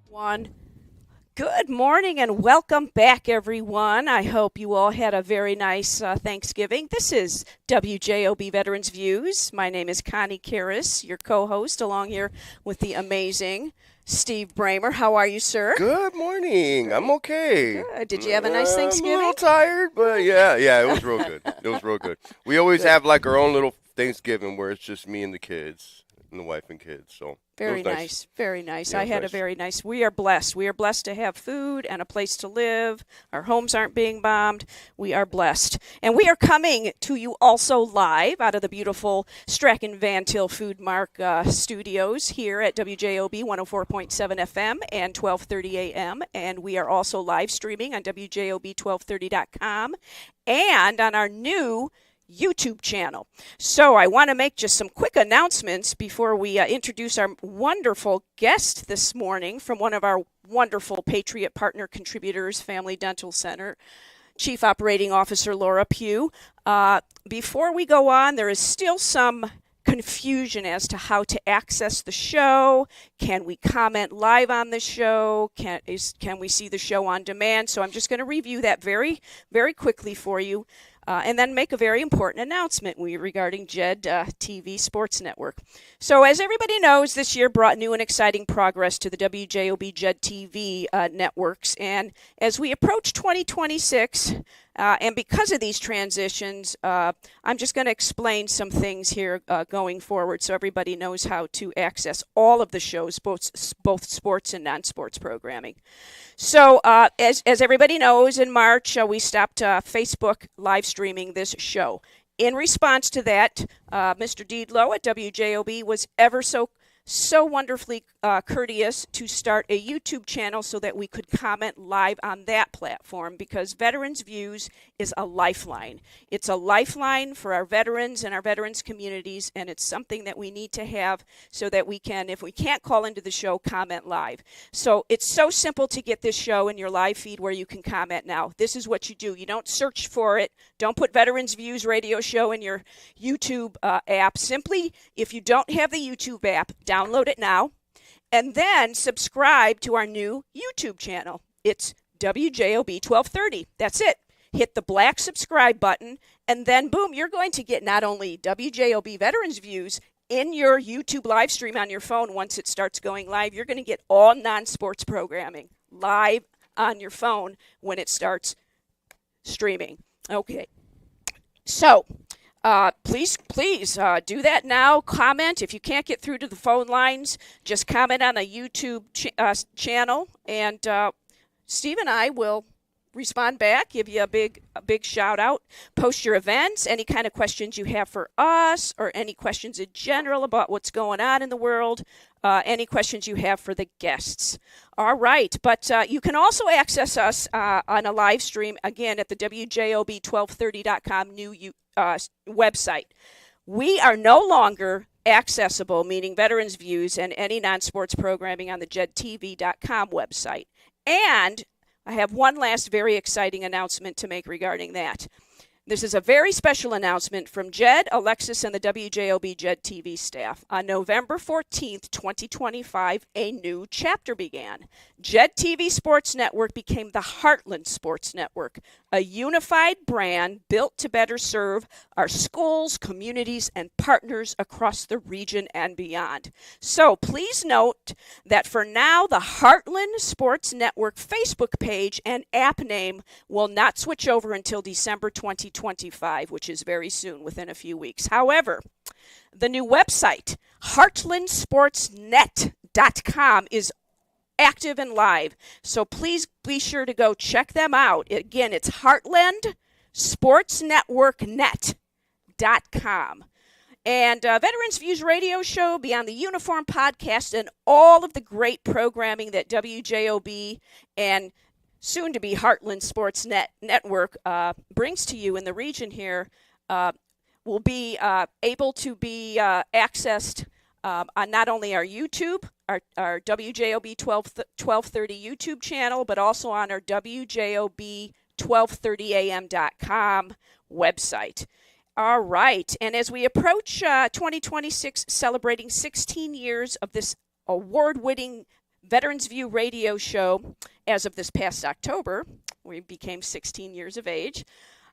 One. Good morning and welcome back, everyone. I hope you all had a very nice Thanksgiving. This is WJOB Veterans Views. My name is Connie Karras, your co-host, along here with the amazing Steve Bramer. How are you, sir? Good morning. I'm okay. Good. Did you have a nice Thanksgiving? I'm a little tired, but yeah, it was real good. It was real good. We always have like our own little Thanksgiving where it's just me and the kids and the wife and kids. So very nice. Very nice. Yeah, I had nice. a very nice. We are blessed. We are blessed to have food and a place to live. Our homes aren't being bombed. We are blessed. And we are coming to you also live out of the beautiful Strachan Van Til Food Mark studios here at WJOB 104.7 FM and 1230 AM. And we are also live streaming on WJOB1230.com and on our new YouTube channel. So I want to make just some quick announcements before we introduce our wonderful guest this morning from one of our wonderful Patriot Partner contributors, Family Dental Center, Chief Operating Officer Laura Pugh. Before we go on, there is still some confusion as to how to access the show. Can we comment live on the show? Can we see the show on demand? So I'm just going to review that very, very quickly for you. And then make a very important announcement regarding JED TV Sports Network. So as everybody knows, this year brought new and exciting progress to the WJOB JED TV networks. And as we approach 2026, and because of these transitions, I'm just going to explain some things here going forward so everybody knows how to access all of the shows, both sports and non-sports programming. So as everybody knows, in March, we stopped Facebook live streaming this show. In response to that, Mr. Deedlow at WJOB was ever so wonderfully courteous to start a YouTube channel so that we could comment live on that platform, because Veterans Views is a lifeline. It's a lifeline for our veterans and our veterans communities, and it's something that we need to have so that we can, if we can't call into the show, comment live. So it's so simple to get this show in your live feed where you can comment now. This is what you do. You don't search for it. Don't put Veterans Views radio show in your YouTube app. Simply, if you don't have the YouTube app, download it now, and then subscribe to our new YouTube channel. It's WJOB 1230. That's it. Hit the black subscribe button, and then boom, you're going to get not only WJOB Veterans Views in your YouTube live stream on your phone once it starts going live, you're going to get all non-sports programming live on your phone when it starts streaming. Okay. So, please do that now. Comment. If you can't get through to the phone lines, just comment on a YouTube channel, and Steve and I will respond back, give you a big shout out, post your events, any kind of questions you have for us, or any questions in general about what's going on in the world, any questions you have for the guests. All right, but you can also access us on a live stream, again, at the WJOB1230.com new website. We are no longer accessible, meaning Veterans Views and any non-sports programming, on the JEDTV.com website. And I have one last very exciting announcement to make regarding that. This is a very special announcement from Jed, Alexis, and the WJOB Jed TV staff. On November 14th, 2025, a new chapter began. Jed TV Sports Network became the Heartland Sports Network, a unified brand built to better serve our schools, communities, and partners across the region and beyond. So please note that for now, the Heartland Sports Network Facebook page and app name will not switch over until December 2025, which is very soon, within a few weeks. However, the new website, heartlandsportsnet.com, is active and live. So please be sure to go check them out. Again, it's heartlandsportsnetworknet.com. And Veterans Views Radio Show, Beyond the Uniform podcast, and all of the great programming that WJOB and soon-to-be Heartland Sports Network brings to you in the region here will be able to be accessed on not only our YouTube, our WJOB 1230 YouTube channel, but also on our WJOB1230am.com website. All right, and as we approach 2026, celebrating 16 years of this award-winning Veterans View radio show, as of this past October, we became 16 years of age.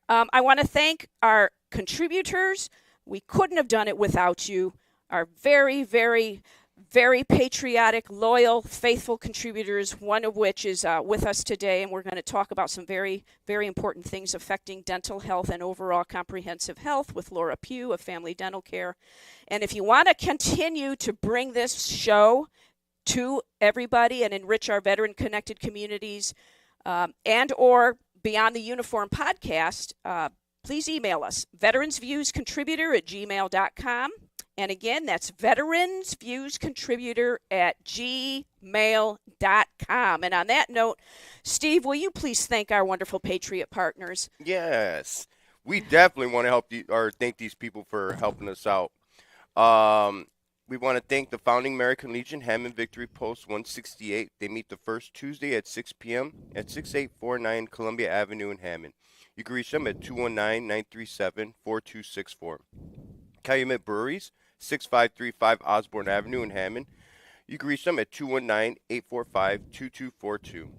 I want to thank our contributors. We couldn't have done it without you. Our very, very, very patriotic, loyal, faithful contributors, one of which is with us today, and we're going to talk about some very, very important things affecting dental health and overall comprehensive health with Laura Pugh of Family Dental Care. And if you want to continue to bring this show to everybody and enrich our veteran-connected communities and or Beyond the Uniform podcast, please email us, veteransviewscontributor@gmail.com. And again, that's veteransviewscontributor@gmail.com. And on that note, Steve, will you please thank our wonderful Patriot partners? Yes. We definitely want to thank these people for helping us out. We want to thank the Founding American Legion, Hammond Victory Post 168. They meet the first Tuesday at 6 p.m. at 6849 Columbia Avenue in Hammond. You can reach them at 219-937-4264. Calumet Breweries, 6535 Osborne Avenue in Hammond. You can reach them at 219-845-2242.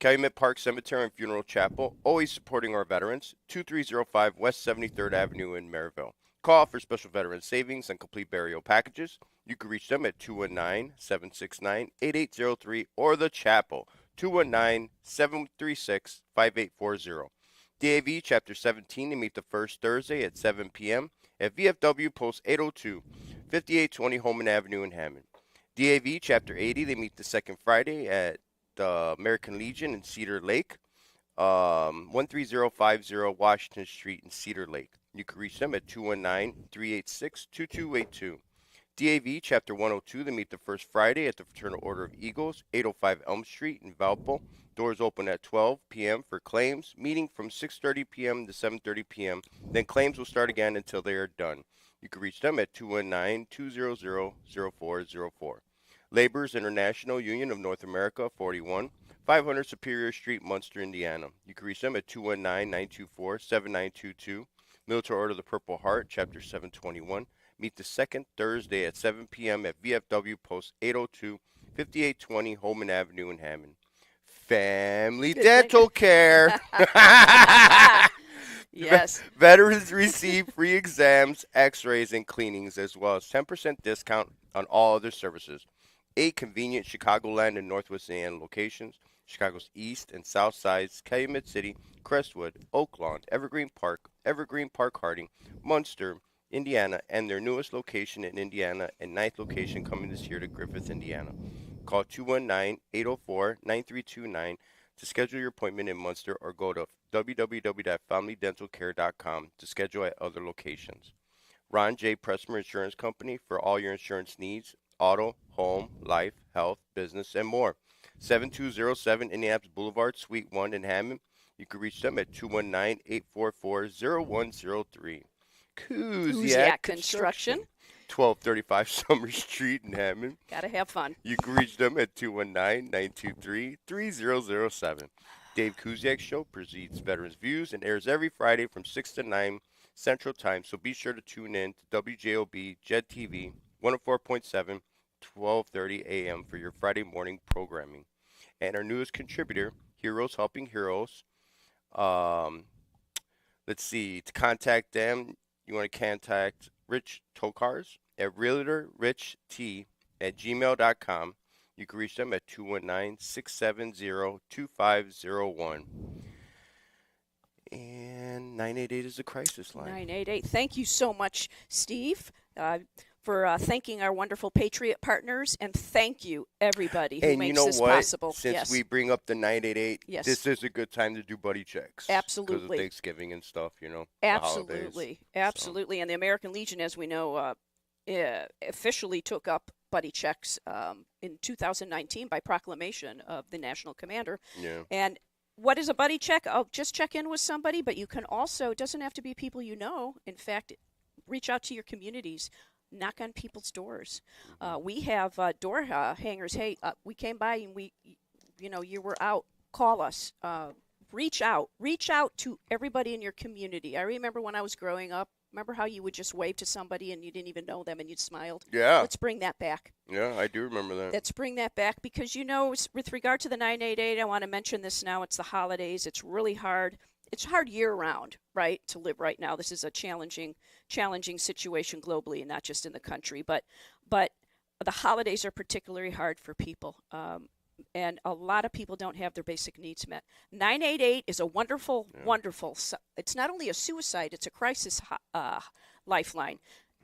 Calumet Park Cemetery and Funeral Chapel, always supporting our veterans, 2305 West 73rd Avenue in Maryville. Call for special veteran savings and complete burial packages. You can reach them at 219-769-8803 or the chapel, 219-736-5840. DAV Chapter 17 to meet the first Thursday at 7 p.m. at VFW Post 802, 5820 Holman Avenue in Hammond. DAV Chapter 80, they meet the second Friday at the American Legion in Cedar Lake, 13050 Washington Street in Cedar Lake. You can reach them at 219-386-2282. DAV Chapter 102, they meet the first Friday at the Fraternal Order of Eagles, 805 Elm Street in Valpo. Doors open at 12 p.m. for claims, meeting from 6:30 p.m. to 7:30 p.m. Then claims will start again until they are done. You can reach them at 219-200-0404. Laborers International Union of North America, 41, 500 Superior Street, Munster, Indiana. You can reach them at 219-924-7922. Military Order of the Purple Heart, Chapter 721. Meet the second Thursday at 7 p.m. at VFW Post 802, 5820 Holman Avenue in Hammond. Family Dental Care. Yes. Veterans receive free exams, x-rays, and cleanings, as well as 10% discount on all other services. 8 convenient Chicagoland and Northwest Indiana locations. Chicago's east and south sides, Calumet City, Crestwood, Oaklawn, Evergreen Park Harding, Munster, Indiana, and their newest location in Indiana and 9th location coming this year to Griffith, Indiana. Call 219-804-9329 to schedule your appointment in Munster or go to www.familydentalcare.com to schedule at other locations. Ron J. Pressmer Insurance Company for all your insurance needs, auto, home, life, health, business, and more. 7207 Indianapolis Boulevard, Suite 1 in Hammond. You can reach them at 219-844-0103. Kuziak Construction. 1235 Summer Street in Hammond. Gotta have fun. You can reach them at 219-923-3007. Dave Kuziak Show presents Veterans Views and airs every Friday from 6 to 9 Central Time, so be sure to tune in to WJOB JED TV 104.7, 12:30 a.m. for your Friday morning programming. And our newest contributor, Heroes Helping Heroes. Um, let's see, to contact them, you want to contact Rich Tokars at realtorricht@gmail.com. You can reach them at 219-670-2501. And 988 is the crisis line. 988. Thank you so much, Steve, for thanking our wonderful Patriot partners, and thank you, everybody who And you makes know this what? possible. Since Yes. we bring up the 988, Yes. this is a good time to do buddy checks. Because Absolutely. of Thanksgiving and stuff, the holidays. Absolutely. Absolutely. And the American Legion, as we know, officially took up buddy checks in 2019 by proclamation of the national commander. Yeah. And what is a buddy check? Oh, just check in with somebody, but you can also, it doesn't have to be people you know. In fact, reach out to your communities. Knock on people's doors. We have door hangers. Hey, we came by and you were out. Call us. Reach out. Reach out to everybody in your community. I remember when I was growing up. Remember how you would just wave to somebody and you didn't even know them and you smiled? Yeah. Let's bring that back. Yeah, I do remember that. Let's bring that back because, with regard to the 988, I want to mention this now. It's the holidays. It's really hard. It's hard year-round, right, to live right now. This is a challenging situation globally and not just in the country. But the holidays are particularly hard for people, and a lot of people don't have their basic needs met. 988 is a wonderful. It's not only a suicide, it's a crisis lifeline.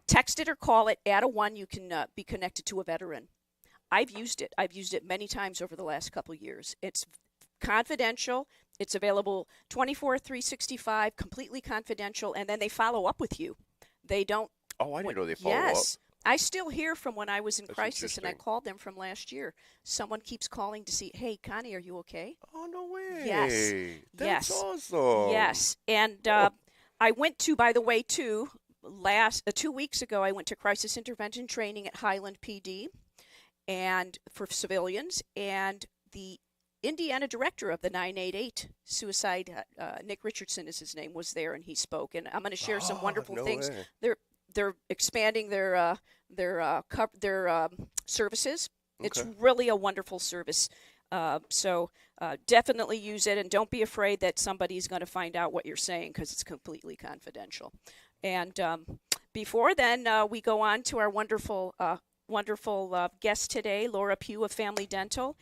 Text it or call it. Add a 1, you can be connected to a veteran. I've used it. I've used it many times over the last couple of years. It's confidential. It's available 24/365, completely confidential, and then they follow up with you. They don't. Oh, I didn't know they follow up. Yes. I still hear from when I was in That's crisis, and I interesting. called them from last year. Someone keeps calling to see, hey, Connie, are you okay? Oh, no way. Yes. That's Yes. awesome. Yes. And I went to, by the way, 2 weeks ago, I went to crisis intervention training at Highland PD and for civilians, and the Indiana director of the 988 suicide, Nick Richardson is his name, was there, and he spoke. And I'm going to share some wonderful no things. way. They're expanding their services. It's Okay. really a wonderful service. So definitely use it, and don't be afraid that somebody's going to find out what you're saying because it's completely confidential. And before then, we go on to our wonderful guest today, Laura Pugh of Family Dental.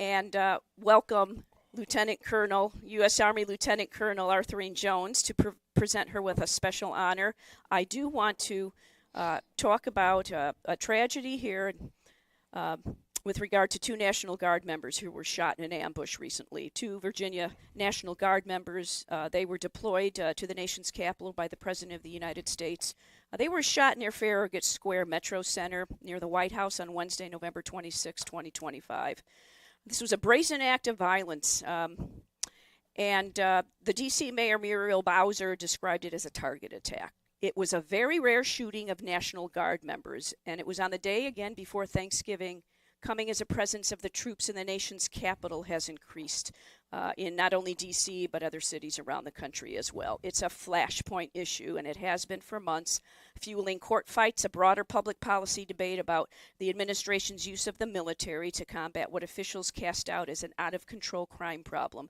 And welcome Lieutenant Colonel, U.S. Army Lieutenant Colonel Arthurine Jones to present her with a special honor. I do want to talk about a tragedy here with regard to 2 National Guard members who were shot in an ambush recently. 2 Virginia National Guard members, they were deployed to the nation's capital by the President of the United States. They were shot near Farragut Square Metro Center near the White House on Wednesday, November 26, 2025. This was a brazen act of violence, and the D.C. Mayor Muriel Bowser described it as a target attack. It was a very rare shooting of National Guard members, and it was on the day, again, before Thanksgiving, coming as a presence of the troops in the nation's capital has increased in not only D.C., but other cities around the country as well. It's a flashpoint issue, and it has been for months, fueling court fights, a broader public policy debate about the administration's use of the military to combat what officials cast out as an out-of-control crime problem.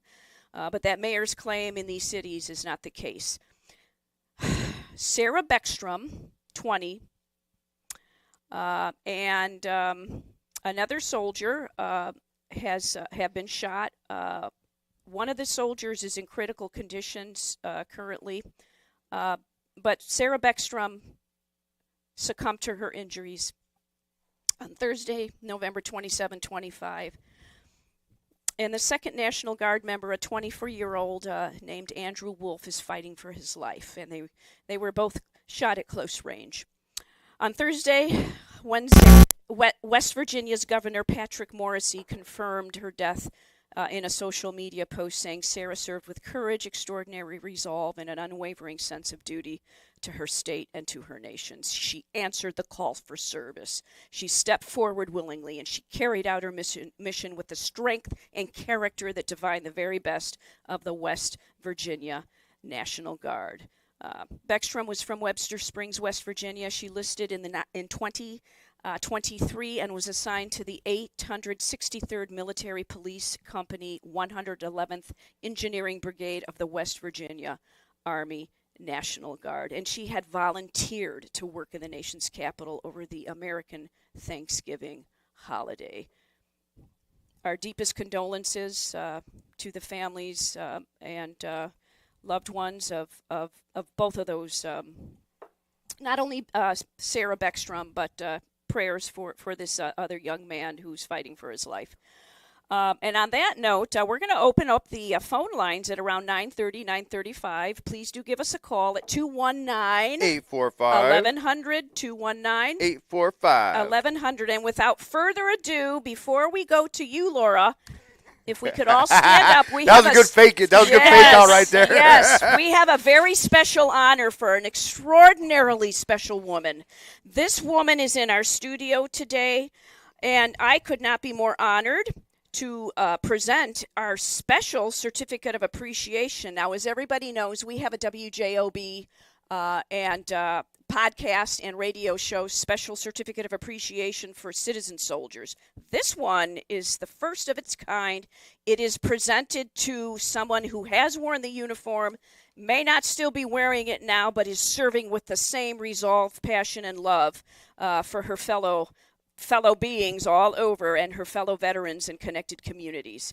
But that mayor's claim in these cities is not the case. Sarah Beckstrom, 20, and another soldier have been shot. One of the soldiers is in critical conditions currently, but Sarah Beckstrom succumbed to her injuries on Thursday, November 27, 25. And the second National Guard member, a 24-year-old named Andrew Wolf, is fighting for his life. And they were both shot at close range. On Wednesday, West Virginia's Governor Patrick Morrisey confirmed her death in a social media post saying Sarah served with courage, extraordinary resolve, and an unwavering sense of duty to her state and to her nations. She answered the call for service. She stepped forward willingly, and she carried out her mission with the strength and character that define the very best of the West Virginia National Guard. Beckstrom was from Webster Springs, West Virginia. She listed in 2023 and was assigned to the 863rd Military Police Company 111th Engineering Brigade of the West Virginia Army National Guard. And she had volunteered to work in the nation's capital over the American Thanksgiving holiday. Our deepest condolences to the families and loved ones of both of those, not only Sarah Beckstrom, but prayers for this other young man who's fighting for his life. And on that note, we're going to open up the phone lines at around 9:30, 9:35. Please do give us a call at 219-845-1100, 219-845-1100. And without further ado, before we go to you, Laura, if we could all stand up. That was a good fake. That was a good fake out right there. Yes, we have a very special honor for an extraordinarily special woman. This woman is in our studio today, and I could not be more honored to present our special certificate of appreciation. Now, as everybody knows, we have a WJOB and podcast and radio show special certificate of appreciation for citizen soldiers. This one is the first of its kind. It is presented to someone who has worn the uniform, may not still be wearing it now, but is serving with the same resolve, passion, and love for her fellow beings all over and her fellow veterans and connected communities.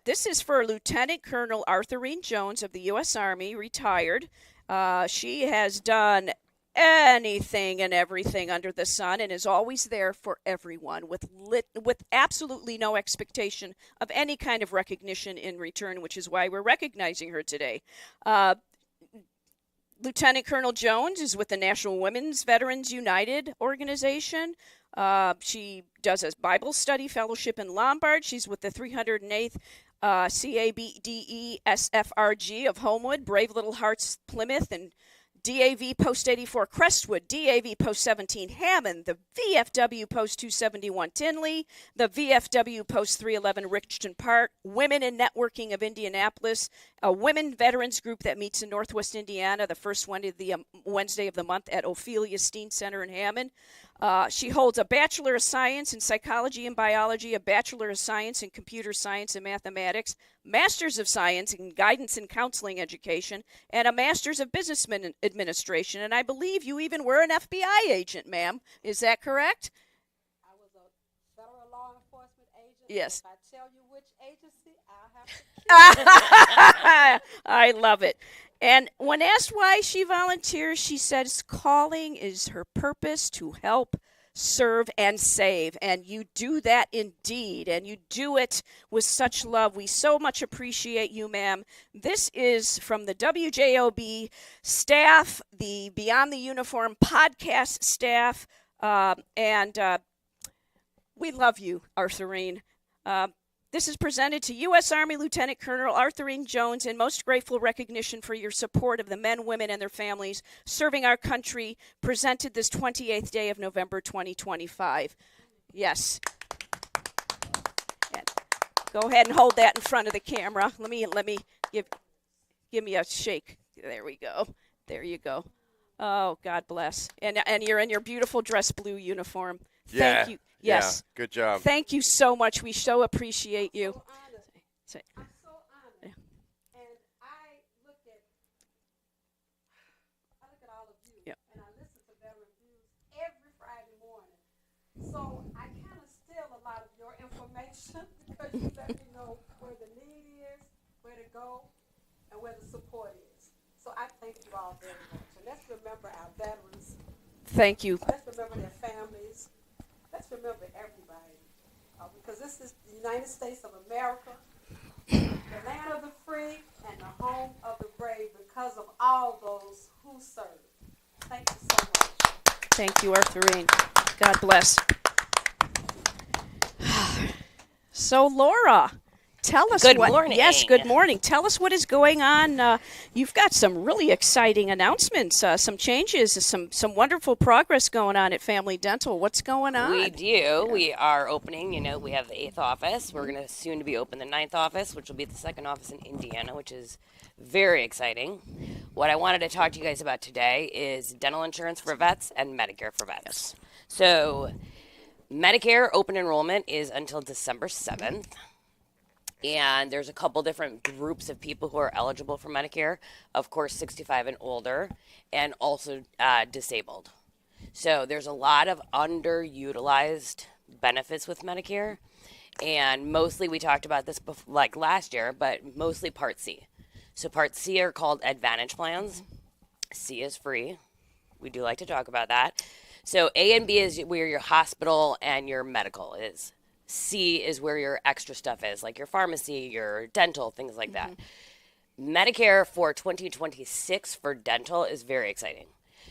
This is for Lieutenant Colonel Arthurine Jones of the U.S. Army, retired. She has done anything and everything under the sun and is always there for everyone with absolutely no expectation of any kind of recognition in return, which is why we're recognizing her today. Lieutenant Colonel Jones is with the National Women's Veterans United organization. She does a Bible study fellowship in Lombard. She's with the 308th CABDE SFRG of Homewood, Brave Little Hearts Plymouth, and DAV Post 84 Crestwood, DAV Post 17 Hammond, the VFW Post 271 Tinley, the VFW Post 311 Richton Park, Women in Networking of Indianapolis, a women veterans group that meets in Northwest Indiana the first Wednesday of the month at Ophelia Steen Center in Hammond. She holds a Bachelor of Science in Psychology and Biology, a Bachelor of Science in Computer Science and Mathematics, Masters of Science in Guidance and Counseling Education, and a Masters of Business Administration. And I believe you even were an FBI agent, ma'am. Is that correct? I was a federal law enforcement agent. Yes. If I tell you which agency, I'll have to kill you. I love it. And when asked why she volunteers, she says calling is her purpose to help, serve, and save. And you do that indeed, and you do it with such love. We so much appreciate you, ma'am. This is from the WJOB staff, the Beyond the Uniform podcast staff, and we love you, Arthurine. This is presented to U.S. Army Lieutenant Colonel Arthurine Jones in most grateful recognition for your support of the men, women, and their families serving our country, presented this 28th day of November 2025. Yes. And go ahead and hold that in front of the camera. Let me give me a shake. There we go. There you go. Oh, God bless. And you're in your beautiful dress blue uniform. Thank you. Yes. Yeah, good job. Thank you so much. We so appreciate you. I'm so honored. And I look at all of you, Yep. and I listen to their reviews every Friday morning. So I kind of steal a lot of your information because you let me know where the need is, where to go, and where the support is. So I thank you all very much. And let's remember our veterans. Thank you. Let's remember their families. Let's remember everybody, because this is the United States of America, the land of the free and the home of the brave, because of all those who serve. Thank you so much. Thank you, Arthurine. God bless. So, Laura, Tell us Good what. morning. Yes, good morning. Tell us what is going on. You've got some really exciting announcements, some changes, some wonderful progress going on at Family Dental. What's going on? We do. We are opening, we have the 8th office. We're going to soon to be open the 9th office, which will be the 2nd office in Indiana, which is very exciting. What I wanted to talk to you guys about today is dental insurance for vets and Medicare for vets. Yes. So Medicare open enrollment is until December 7th. And there's a couple different groups of people who are eligible for Medicare. Of course, 65 and older, and also disabled. So there's a lot of underutilized benefits with Medicare. And mostly, we talked about this like last year, but mostly Part C. So Part C are called Advantage plans. C is free. We do like to talk about that. So A and B is where your hospital and your medical is. C is where your extra stuff is, like your pharmacy, your dental, things like that. Medicare for 2026 for dental is very exciting.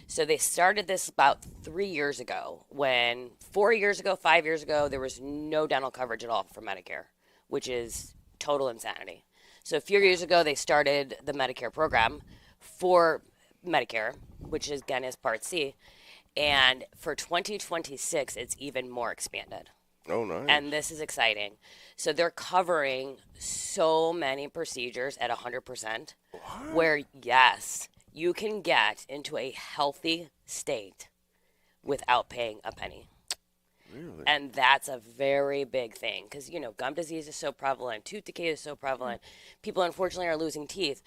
So they started this about 3 years ago when 4 years ago, 5 years ago, there was no dental coverage at all for Medicare, which is total insanity. So a few years ago, they started the Medicare program for Medicare, which is, again is Part C. And for 2026, it's even more expanded. Oh, nice. And this is exciting. So they're covering so many procedures at 100%, where, yes, you can get into a healthy state without paying a penny. Really? And that's a very big thing because, gum disease is so prevalent, tooth decay is so prevalent. People, unfortunately, are losing teeth.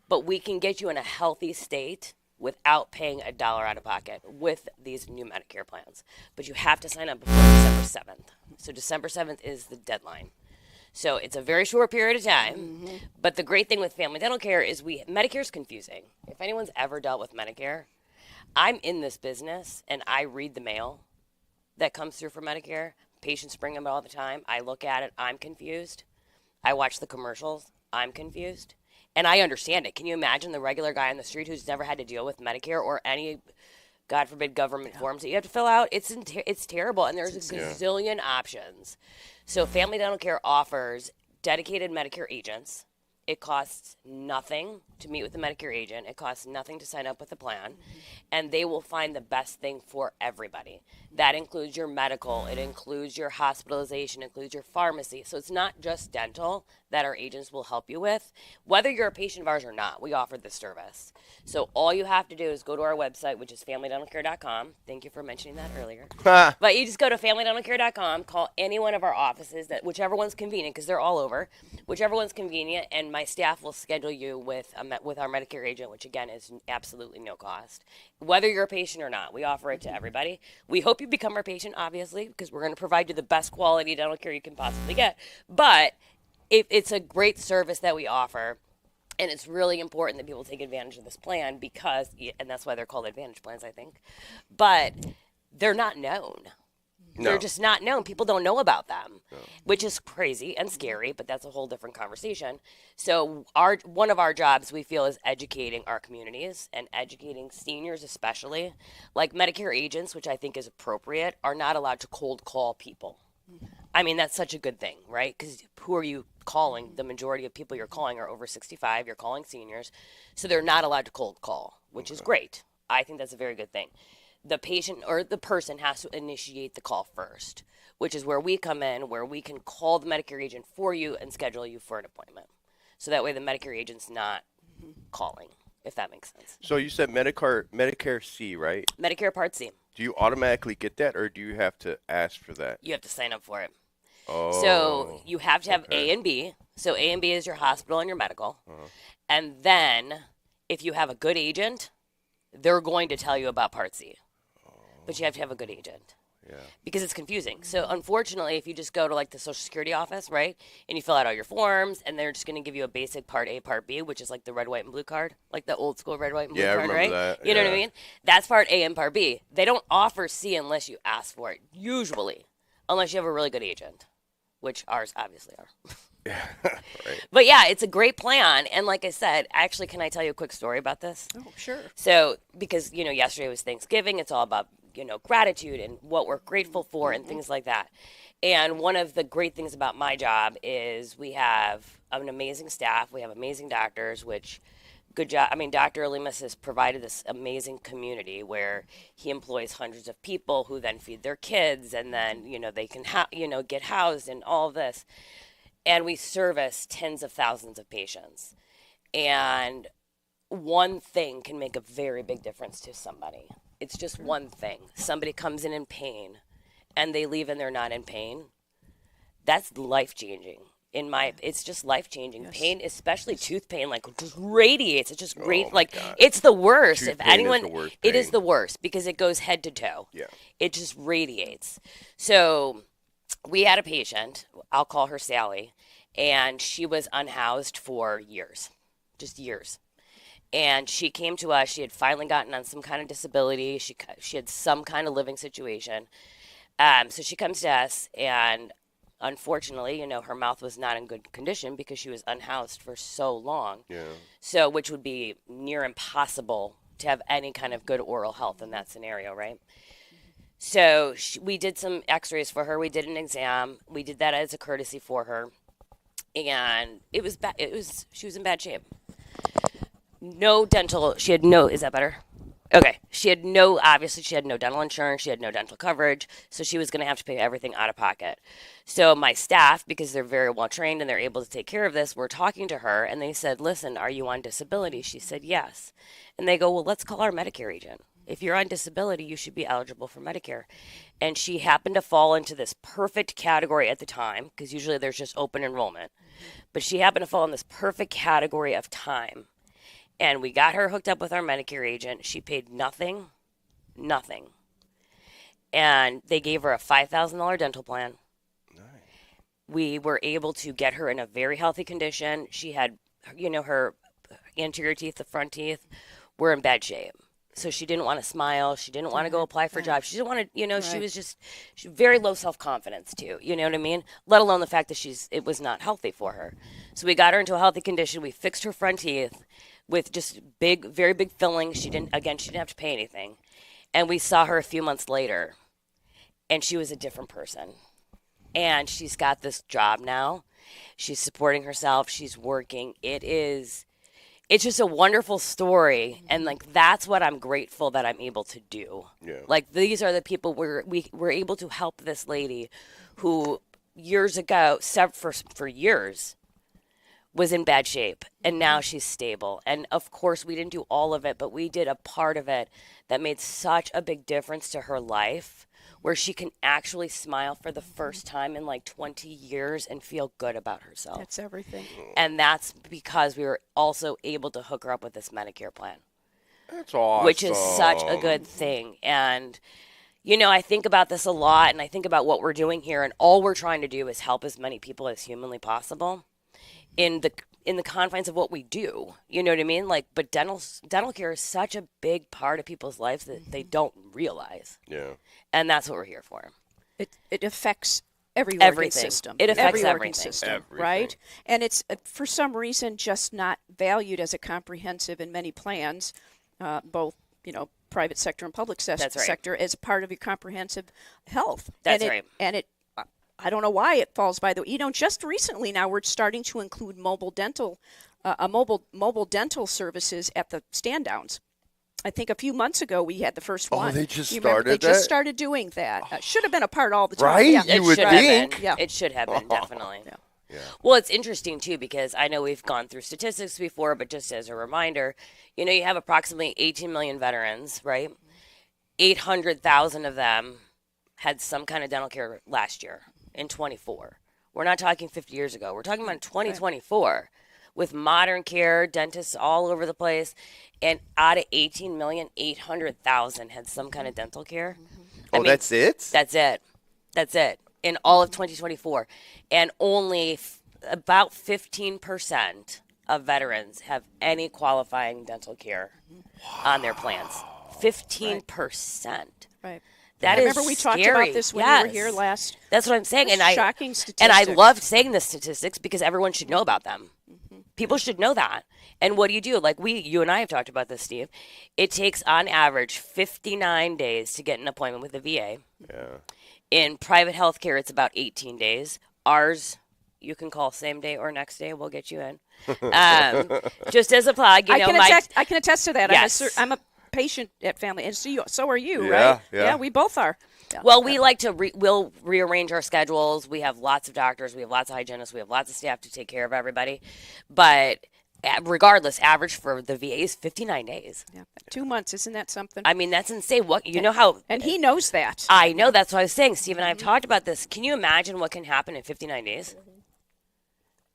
But we can get you in a healthy state without paying $1 out of pocket with these new Medicare plans. But you have to sign up before December 7th. So December 7th is the deadline. So it's a very short period of time. But the great thing with Family Dental Care is Medicare's confusing. If anyone's ever dealt with Medicare, I'm in this business and I read the mail that comes through for Medicare. Patients bring them all the time. I look at it. I'm confused. I watch the commercials. I'm confused. And I understand it. Can you imagine the regular guy on the street who's never had to deal with Medicare or any, God forbid, government forms that you have to fill out? It's terrible, and there's a gazillion options. So Family Dental Care offers dedicated Medicare agents. It costs nothing to meet with the Medicare agent. It costs nothing to sign up with the plan. And they will find the best thing for everybody. That includes your medical. It includes your hospitalization. It includes your pharmacy. So it's not just dental that our agents will help you with. Whether you're a patient of ours or not, we offer this service. So all you have to do is go to our website, which is familydentalcare.com. Thank you for mentioning that earlier. But you just go to familydentalcare.com, call any one of our offices, whichever one's convenient, because they're all over, whichever one's convenient, and my staff will schedule you with our Medicare agent, which again is absolutely no cost. Whether you're a patient or not, we offer it to everybody. We hope you become our patient, obviously, because we're going to provide you the best quality dental care you can possibly get. But it's a great service that we offer. And it's really important that people take advantage of this plan because, and that's why they're called Advantage plans, I think. But they're not known. No. They're just not known. People don't know about them, which is crazy and scary, but that's a whole different conversation. So one of our jobs, we feel, is educating our communities and educating seniors especially. Like Medicare agents, which I think is appropriate, are not allowed to cold call people. I mean, that's such a good thing, right? Because who are you calling? The majority of people you're calling are over 65. You're calling seniors. So they're not allowed to cold call, which is great. I think that's a very good thing. The patient or the person has to initiate the call first, which is where we come in, where we can call the Medicare agent for you and schedule you for an appointment. So that way the Medicare agent's not calling, if that makes sense. So you said Medicare C, right? Medicare Part C. Do you automatically get that, or do you have to ask for that? You have to sign up for it. Oh. So you have to have okay. A and B. So A and B is your hospital and your medical. And then if you have a good agent, they're going to tell you about Part C. But you have to have a good agent. Yeah. Because it's confusing. So unfortunately, if you just go to like the Social Security office, right, and you fill out all your forms, and they're just going to give you a basic Part A, Part B, which is like the red, white, and blue card, like the old school red, white, and blue Yeah, I card, remember right? that. You know what I Yeah. mean? That's Part A and Part B. They don't offer C unless you ask for it, usually, unless you have a really good agent, which ours obviously are. Right. But yeah, it's a great plan. And like I said, actually, can I tell you a quick story about this? Oh, sure. So, because, yesterday was Thanksgiving, it's all about, gratitude and what we're grateful for and things like that. And one of the great things about my job is we have an amazing staff. We have amazing doctors, which good job. I mean, Dr. Alimas has provided this amazing community where he employs hundreds of people who then feed their kids, and then, they can, get housed and all of this. And we service tens of thousands of patients. And one thing can make a very big difference to somebody. It's just one thing. Somebody comes in pain and they leave and they're not in pain. That's life changing. It's just life changing. Yes. Pain, especially tooth pain, like just radiates. It just my God. it's the worst. Tooth If pain is anyone, the worst it is pain. the worst because it goes head to toe. Yeah. It just radiates. So we had a patient, I'll call her Sally, and she was unhoused for years, just years. And she came to us. She had finally gotten on some kind of disability. She had some kind of living situation. So she comes to us, and unfortunately, her mouth was not in good condition because she was unhoused for so long. Yeah. So, which would be near impossible to have any kind of good oral health in that scenario, right? So we did some x-rays for her. We did an exam. We did that as a courtesy for her. And it was bad. She was in bad shape. Is that better? Okay. Obviously she had no dental insurance. She had no dental coverage. So she was going to have to pay everything out of pocket. So my staff, because they're very well trained and they're able to take care of this, were talking to her and they said, listen, are you on disability? She said, yes. And they go, well, let's call our Medicare agent. If you're on disability, you should be eligible for Medicare. And she happened to fall into this perfect category at the time, because usually there's just open enrollment. But she happened to fall in this perfect category of time. And we got her hooked up with our Medicare agent. She paid nothing. And they gave her a $5,000 dental plan. Nice. We were able to get her in a very healthy condition. She had, her anterior teeth, the front teeth, were in bad shape. So she didn't want to smile. She didn't want to go apply for jobs. She didn't want to, she was very low self-confidence too. You know what I mean? Let alone the fact that it was not healthy for her. So we got her into a healthy condition. We fixed her front teeth with just very big fillings. She didn't have to pay anything. And we saw her a few months later and she was a different person. And she's got this job now. She's supporting herself. She's working. It's just a wonderful story, and that's what I'm grateful that I'm able to do. Yeah. These are the people we were able to help this lady who years ago, for years, was in bad shape, and now she's stable. And of course, we didn't do all of it, but we did a part of it that made such a big difference to her life, where she can actually smile for the first time in 20 years and feel good about herself. That's everything. And that's because we were also able to hook her up with this Medicare plan. That's awesome. Which is such a good thing. And, I think about this a lot, and I think about what we're doing here, and all we're trying to do is help as many people as humanly possible in the confines of what we do. You know what I mean? But dental care is such a big part of people's lives that they don't realize. Yeah. And that's what we're here for. It affects every organ Everything. system. It affects every organ everything. system, Everything. right? And it's for some reason just not valued as a comprehensive in many plans, both private sector and public That's right. sector, as part of your comprehensive health. That's and right. I don't know why it falls by the. Just recently now we're starting to include mobile dental services at the stand downs. I think a few months ago we had the first one. Oh, they just You remember? started They just that? started doing that. Should have been a part all the time. Right? Yeah. You would should have think. been. Yeah. It should have been, definitely. Yeah. Yeah. Well, it's interesting, too, because I know we've gone through statistics before, but just as a reminder, you have approximately 18 million veterans, right? 800,000 of them had some kind of dental care last year in 24. We're not talking 50 years ago. We're talking about 2024 with modern care, dentists all over the place. And out of 18 million, 800,000 had some kind of dental care. Oh, that's it? That's it. That's it. In all of 2024. And only about 15% of veterans have any qualifying dental care on their plans. 15%. Right. That I is remember we talked scary. about this when you were here last. That's what I'm saying. And Shocking I statistics. love saying the statistics because everyone should know about them. People should know that. And what do? You and I have talked about this, Steve. It takes on average 59 days to get an appointment with the VA. Yeah. In private healthcare, it's about 18 days. Ours, you can call same day or next day. We'll get you in. Just as a plug, I can attest to that. Yes. I'm a patient at Family, and so are you, Yeah, right? yeah. We both are. Yeah. Well, we like to we'll rearrange our schedules. We have lots of doctors, we have lots of hygienists, we have lots of staff to take care of everybody. But regardless, average for the VA is 59 days. Yeah. 2 months, isn't that something? I mean, that's insane. What you know how And he knows that. I know, that's what I was saying. Steve and I have talked about this. Can you imagine what can happen in 59 days?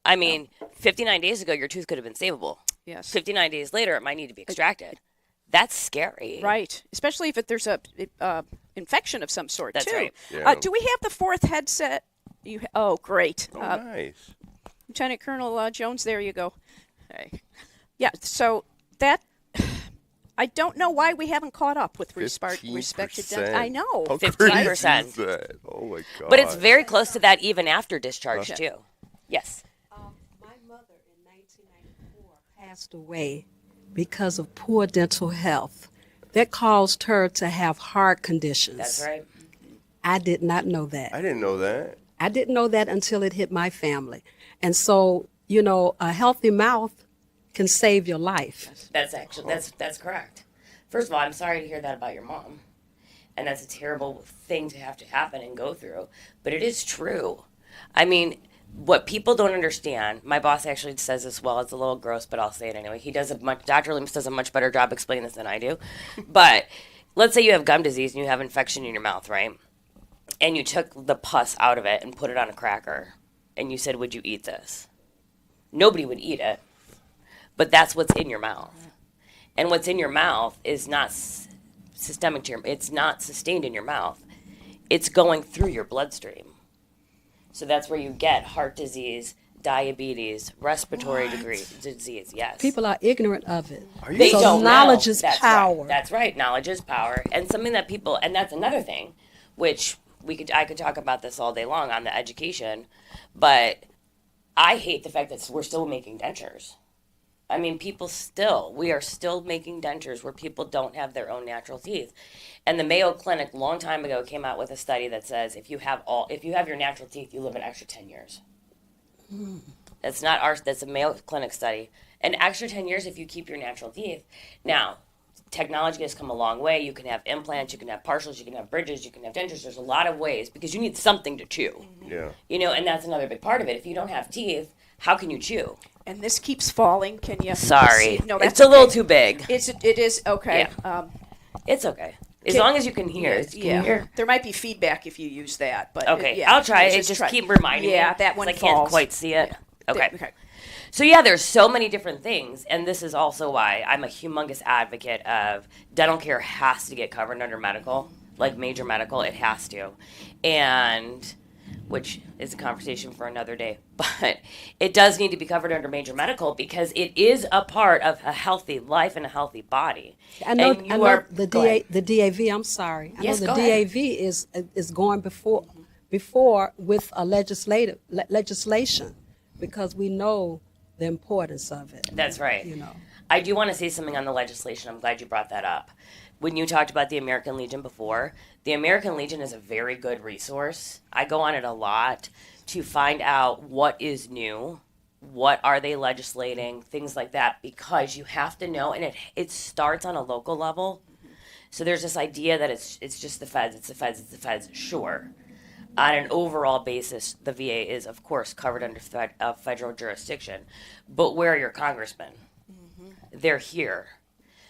I mean, 59 days ago, your tooth could have been savable. Yes. 59 days later, it might need to be extracted. That's scary. Right. Especially if there's a infection of some sort, That's too. right. Yeah. Do we have the fourth headset? Oh, great. Oh, nice. Lieutenant Colonel Jones, there you go. Hey. Yeah, so that, I don't know why we haven't caught up with respect to 15%. I know. How 15%. crazy is that? Oh my god. But it's very close to that even after discharge, too. Yes. My mother in 1994 passed away because of poor dental health. That caused her to have heart conditions. That's right. I did not know that. I didn't know that. I didn't know that until it hit my family. And so, you know, a healthy mouth can save your life. That's actually that's correct. First of all, I'm sorry to hear that about your mom, and that's a terrible thing to have to happen and go through. But it is true. I mean, what people don't understand. My boss actually says this well. It's a little gross, but I'll say it anyway. Dr. Loomis does a much better job explaining this than I do. But let's say you have gum disease and you have infection in your mouth, right? And you took the pus out of it and put it on a cracker, and you said, "Would you eat this?" Nobody would eat it. But that's what's in your mouth. And what's in your mouth is not systemic to it's not sustained in your mouth. It's going through your bloodstream. So that's where you get heart disease, diabetes, respiratory disease. Yes. People are ignorant of it. Are you They So don't knowledge know. is That's power. Right. That's right. Knowledge is power. And something that people, and that's another thing, which I could talk about this all day long on the education, but I hate the fact that we're still making dentures. I mean, we are still making dentures where people don't have their own natural teeth. And the Mayo Clinic, long time ago, came out with a study that says if you have your natural teeth, you live an extra 10 years. That's not ours. That's a Mayo Clinic study. An extra 10 years if you keep your natural teeth. Now, technology has come a long way. You can have implants, you can have partials, you can have bridges, you can have dentures. There's a lot of ways because you need something to chew. Yeah. You know, and that's another big part of it. If you don't have teeth, how can you chew? And this keeps falling. Can you Sorry. see? No, that's it's a little okay. too big. It is okay. It's okay. As Can- long as you can hear. Can you hear? There might be feedback if you use that, but Okay, yeah, I'll try it. just Just try. keep reminding me. Yeah, that 'cause one I can't falls. quite see it. Yeah. Okay. Okay. So yeah, there's so many different things, and this is also why I'm a humongous advocate of dental care has to get covered under medical, like major medical. It has to, and which is a conversation for another day. But it does need to be covered under major medical because it is a part of a healthy life and a healthy body. I know, And you I know are the go ahead. the DAV. I'm sorry. I Yes, know go the ahead. DAV is going before with a legislation because we know the importance of it. That's right. You know. I do want to say something on the legislation. I'm glad you brought that up. When you talked about the American Legion before, the American Legion is a very good resource. I go on it a lot to find out what is new, what are they legislating, things like that, because you have to know, and it starts on a local level. So there's this idea that it's just the feds, it's the feds, it's the feds. Sure. On an overall basis, the VA is, of course, covered under federal jurisdiction. But where are your congressmen? They're here.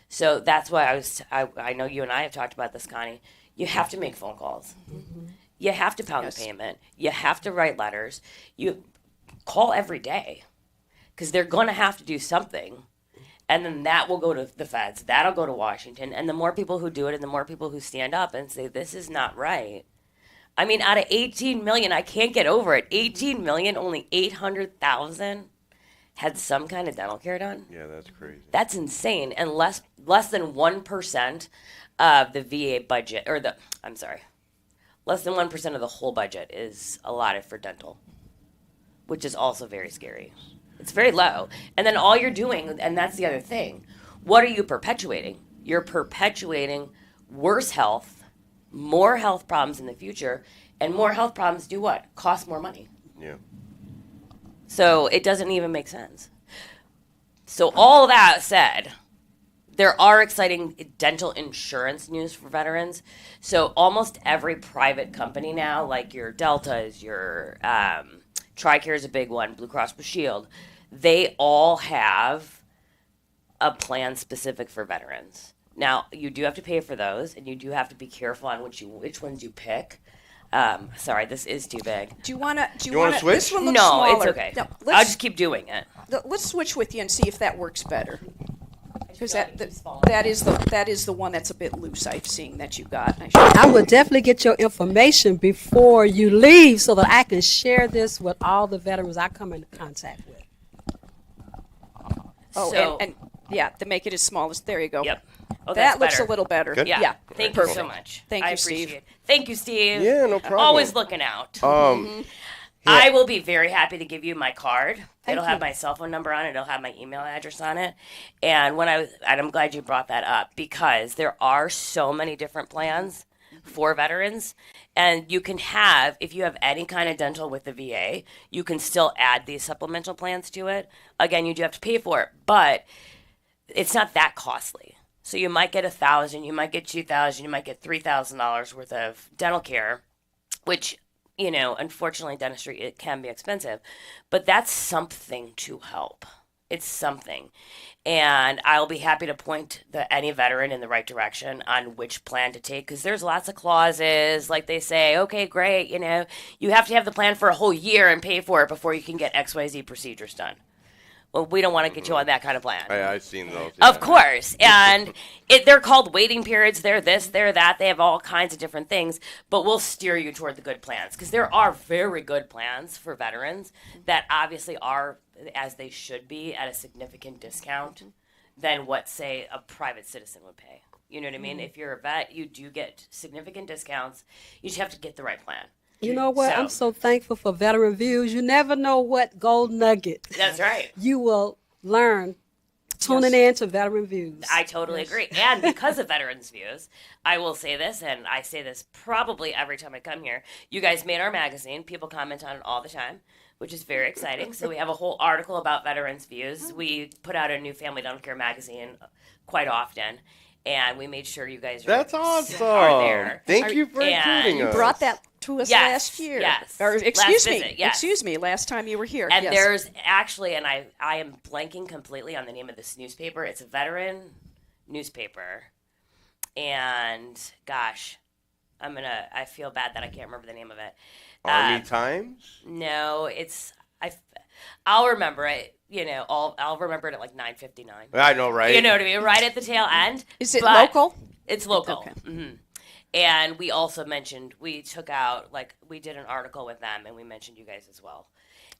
So that's why I know you and I have talked about this, Connie. You have to make phone calls. You have to pound the payment. You have to write letters. You call every day because they're going to have to do something. And then that will go to the feds. That'll go to Washington. And the more people who do it and the more people who stand up and say, this is not right. I mean, out of 18 million, I can't get over it. 18 million, only 800,000 had some kind of dental care done. Yeah, that's crazy. That's insane. And less than 1% of the VA budget, less than 1% of the whole budget is allotted for dental, which is also very scary. It's very low. And then all you're doing, and that's the other thing, what are you perpetuating? You're perpetuating worse health, more health problems in the future, And more health problems do what? Cost more money. Yeah. So it doesn't even make sense. So all that said, there are exciting dental insurance news for veterans. So almost every private company now, like your Deltas, your TRICARE is a big one, Blue Cross Blue Shield, they all have a plan specific for veterans. Now, you do have to pay for those, and you do have to be careful on which ones you pick. Sorry, this is too big. Do you want to? You wanna switch? This one looks No, smaller. it's okay. No, I'll just keep doing it. let's switch with you and see if that works better. Because feel like it keeps falling that is the one that's a bit loose. I've seen that you got. I should- I would definitely get your information before you leave so that I can share this with all the veterans I come into contact with. Oh, So- and yeah, to make it as small as there you go. Yep. Oh, that that's looks better. a little better. Good? Yeah. Thank you so perfect. much. Thank I you, Steve. appreciate it. Thank you, Steve. Yeah, no problem. Always looking out. I will be very happy to give you my card. It'll have my cell phone number on it. It'll have my email address on it. And I'm glad you brought that up because there are so many different plans for veterans. And you can have, if you have any kind of dental with the VA, you can still add these supplemental plans to it. Again, you do have to pay for it, but it's not that costly. So you might get $1,000, you might get $2,000, you might get $3,000 worth of dental care, which, unfortunately, dentistry, it can be expensive, but that's something to help. It's something. And I'll be happy to point any veteran in the right direction on which plan to take because there's lots of clauses. Like they say, okay, great, you have to have the plan for a whole year and pay for it before you can get XYZ procedures done. Well, we don't want to get you on that kind of plan. I've seen those. Of course. And they're called waiting periods. They're this, they're that. They have all kinds of different things. But we'll steer you toward the good plans because there are very good plans for veterans that obviously are, as they should be, at a significant discount than what, say, a private citizen would pay. You know what I mean? If you're a vet, you do get significant discounts. You just have to get the right plan. You know what? I'm so thankful for Veteran Views. You never know what gold nugget That's right. you will learn tuning in to Veteran Views. I totally agree. And because of Veterans Views, I will say this, and I say this probably every time I come here. You guys made our magazine. People comment on it all the time, which is very exciting. So we have a whole article about Veterans Views. We put out a new Family Dental Care magazine quite often, and we made sure you guys That's are awesome. there. Thank you for And including You us. brought that to us Yes, last year. yes. Or Last excuse me. visit, yes. Excuse me. Last time you were here. And yes. there's actually, and I am blanking completely on the name of this newspaper. It's a veteran newspaper. And gosh, I feel bad that I can't remember the name of it. Army Times? No, I'll remember it. I'll remember it at like 9:59. I know, right? You know what I mean? Right at the tail end. Is it But local? It's local. Okay. hmm And we also mentioned, we took out, we did an article with them and we mentioned you guys as well.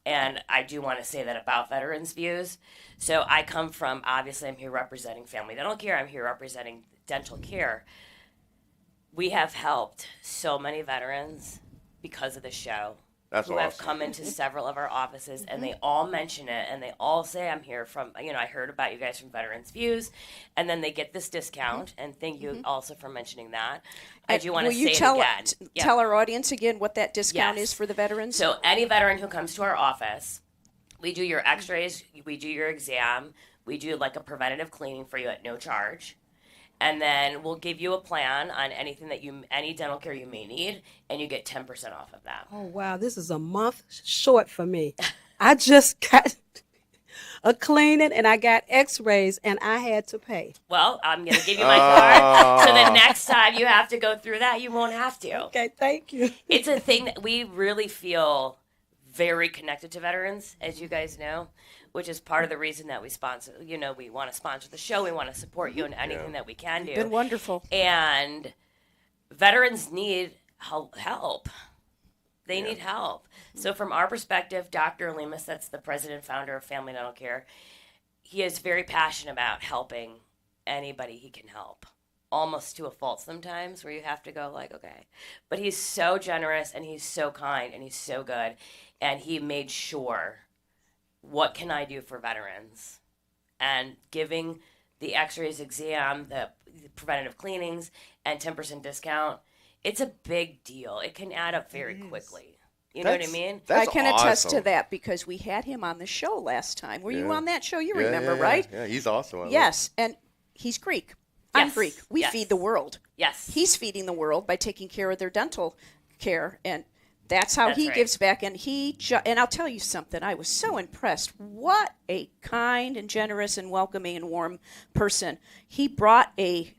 And I do want to say that about Veterans Views. So I come from, obviously, I'm here representing Family Dental Care. I'm here representing dental care. We have helped so many veterans because of the show. That's who have awesome. come into several of our offices, and they all mention it, and they all say, I'm here from, I heard about you guys from Veterans Views, and then they get this discount, and thank you also for mentioning that. I do want to Will say you tell, it again. Yeah. tell our audience again what that discount Yes. is for the veterans? So any veteran who comes to our office, we do your x-rays, we do your exam, we do like a preventative cleaning for you at no charge. And then we'll give you a plan on anything any dental care you may need, and you get 10% off of that. Oh, wow. This is a month short for me. I just got a cleaning and I got x-rays and I had to pay. Well, I'm going to give you my card, so the next time you have to go through that, you won't have to. Okay, thank you. It's a thing that we really feel very connected to veterans, as you guys know, which is part of the reason that we sponsor, we want to sponsor the show. We want to support you in anything that we can do. Been wonderful. And veterans need help. They need help. So from our perspective, Dr. Lemus, that's the president and founder of Family Dental Care, he is very passionate about helping anybody he can help. Almost to a fault sometimes where you have to go like, okay. But he's so generous and he's so kind and he's so good. And he made sure, what can I do for veterans? And giving the x-rays, exam, the preventative cleanings, and 10% discount It's a big deal. It can add up very quickly. You know what I mean? That's I can attest to awesome. that because we had him on the show last time. Were you Yeah. on that show? You Yeah, remember, yeah, right? Yeah, he's awesome. I love Yes, and he's Greek. I'm Yes, Greek. We yes. feed the world. Yes. He's feeding the world by taking care of their dental care, and that's how That's he right. gives back. And and I'll tell you something. I was so impressed. What a kind and generous and welcoming and warm person. He brought a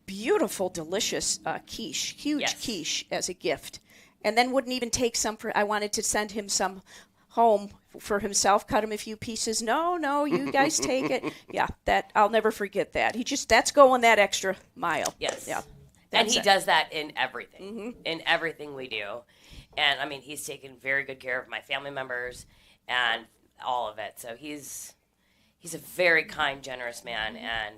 beautiful, delicious quiche, huge Yes. quiche, as a gift, and then wouldn't even take some for. I wanted to send him some home for himself, cut him a few pieces. No, you guys take it. Yeah, that I'll never forget that. That's going that extra mile. Yes. Yeah. And That's he it. does that in everything, in everything we do. And I mean, he's taken very good care of my family members and all of it. So he's a very kind, generous man and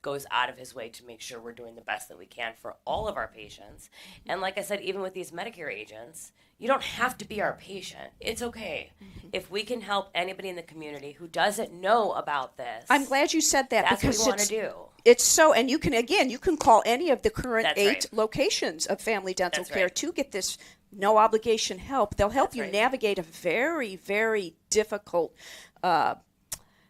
goes out of his way to make sure we're doing the best that we can for all of our patients. And like I said, even with these Medicare agents, you don't have to be our patient. It's okay. If we can help anybody in the community who doesn't know about this, I'm glad you said that that's what because we want to it's do. it's so, and you can call any of the current That's 8 right. locations of Family Dental That's Care right. to get this no obligation help. They'll help That's you right. navigate a very, very difficult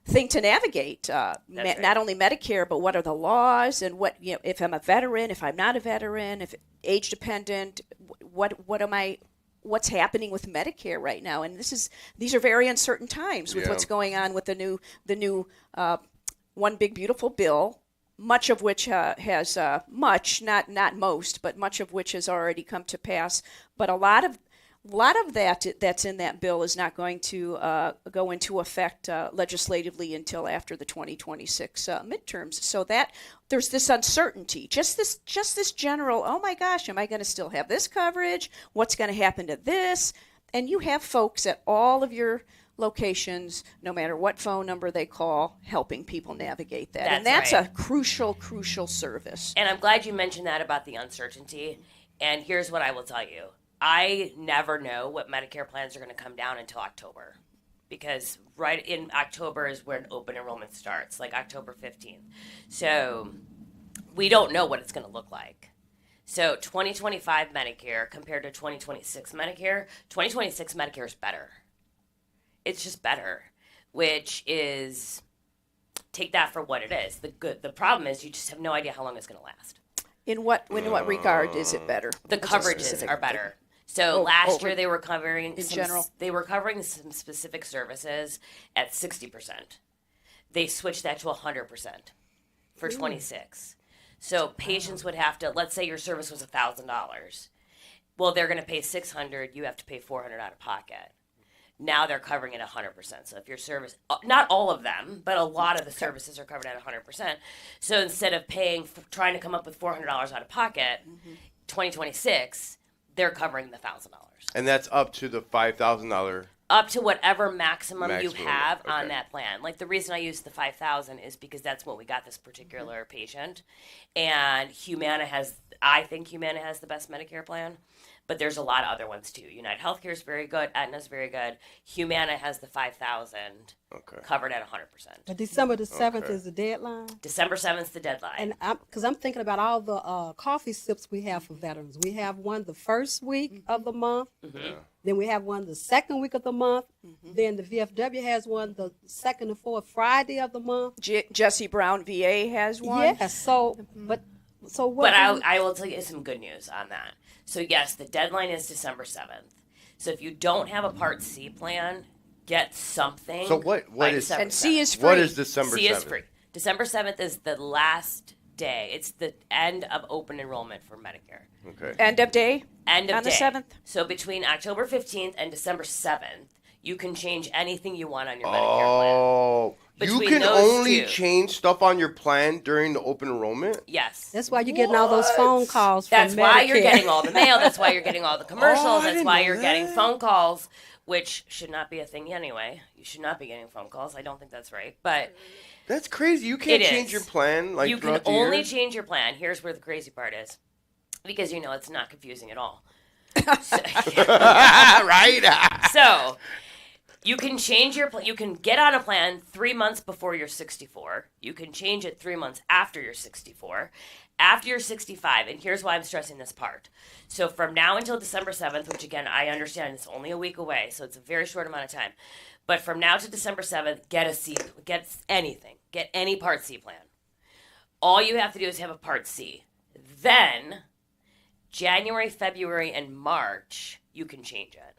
thing to navigate. right. Not only Medicare, but what are the laws and what, if I'm a veteran, if I'm not a veteran, if age dependent, what's happening with Medicare right now. And these are very uncertain times with Yeah. what's going on with the new One Big Beautiful Bill, much of which has not most, but much of which has already come to pass. But a lot of that's in that bill is not going to go into effect legislatively until after the 2026 midterms. So that there's this uncertainty, just this general. Oh my gosh, am I going to still have this coverage? What's going to happen to this? And you have folks at all of your locations, no matter what phone number they call, helping people navigate that. And That's that's right. a crucial service. And I'm glad you mentioned that about the uncertainty. And here's what I will tell you. I never know what Medicare plans are going to come down until October. Because right in October is when open enrollment starts, like October 15th. So we don't know what it's going to look like. So 2025 Medicare compared to 2026 Medicare, 2026 Medicare is better. It's just better, which is, take that for what it is. The problem is you just have no idea how long it's going to last. In what regard is it better? The What's a coverages specific- are better. So last over- year they were covering in general? They were covering some specific services at 60%. They switched that to 100% for 26. So patients would have to, let's say your service was $1,000. Well, they're going to pay $600. You have to pay $400 out of pocket. Now they're covering it 100%. So if your service, not all of them, but a lot of the services are covered at 100%. So instead of trying to come up with $400 out of pocket, 2026, they're covering the $1,000. And that's up to the $5,000. Up to whatever maximum you Maximum, have okay. on that plan. Like the reason I used the 5,000 is because that's what we got this particular patient. And I think Humana has the best Medicare plan. But there's a lot of other ones too. United Healthcare is very good. Aetna's very good. Humana has the 5,000 Okay. covered at 100%. But December the 7th Okay. is the deadline. December 7th is the deadline. And because I'm thinking about all the coffee sips we have for veterans. We have one the first week of the month. Then we have one the second week of the month. Then the VFW has one the second and fourth Friday of the month. Jesse Brown VA has one. Yes. So, what? But I will tell you some good news on that. So yes, the deadline is December 7th. So if you don't have a Part C plan, get something. So what by is- December And C 7th. is free. What is December 7th? C is free. December 7th is the last day. It's the end of open enrollment for Medicare. Okay. End of day? End of On the day. 7th? So between October 15th and December 7th, you can change anything you want on your Medicare plan. Oh, you Between can those only two. change stuff on your plan during the open enrollment? Yes. That's why you're getting all those phone calls from That's why you're Medicare. getting all the mail. That's why you're getting all the commercials. Oh, I That's didn't why know you're getting that. phone calls, which should not be a thing anyway. You should not be getting phone calls. I don't think that's right. But That's crazy. You can't It change is. your plan like you can throughout the only year? change your plan. Here's where the crazy part is. Because, it's not confusing at all. right? So, You can change you can get on a plan 3 months before you're 64. You can change it 3 months after you're 64. After you're 65, and here's why I'm stressing this part. So from now until December 7th, which again, I understand it's only a week away, so it's a very short amount of time. But from now to December 7th, get anything. Get any Part C plan. All you have to do is have a Part C. Then, January, February, and March, you can change it.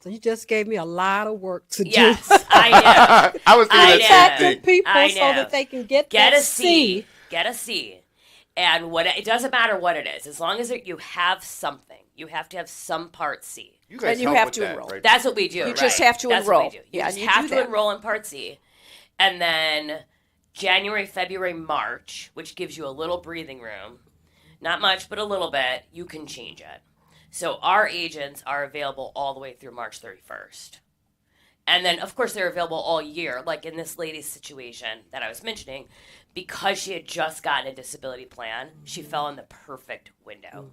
So you just gave me a lot of work to Yes, do. I know. I was thinking I the know. same Contacting thing. people I so know. that they can get Get that a C. Get a C. And it doesn't matter what it is, as long as you have something. You have to have some Part C. You guys And you help have with to that, enroll. right? That's what we do. You right? just have to That's enroll. What we do. You Yeah, just and you have do to that. enroll in Part C. And then January, February, March, which gives you a little breathing room. Not much, but a little bit. You can change it. So our agents are available all the way through March 31st. And then, of course, they're available all year. Like in this lady's situation that I was mentioning, because she had just gotten a disability plan, she fell in the perfect window.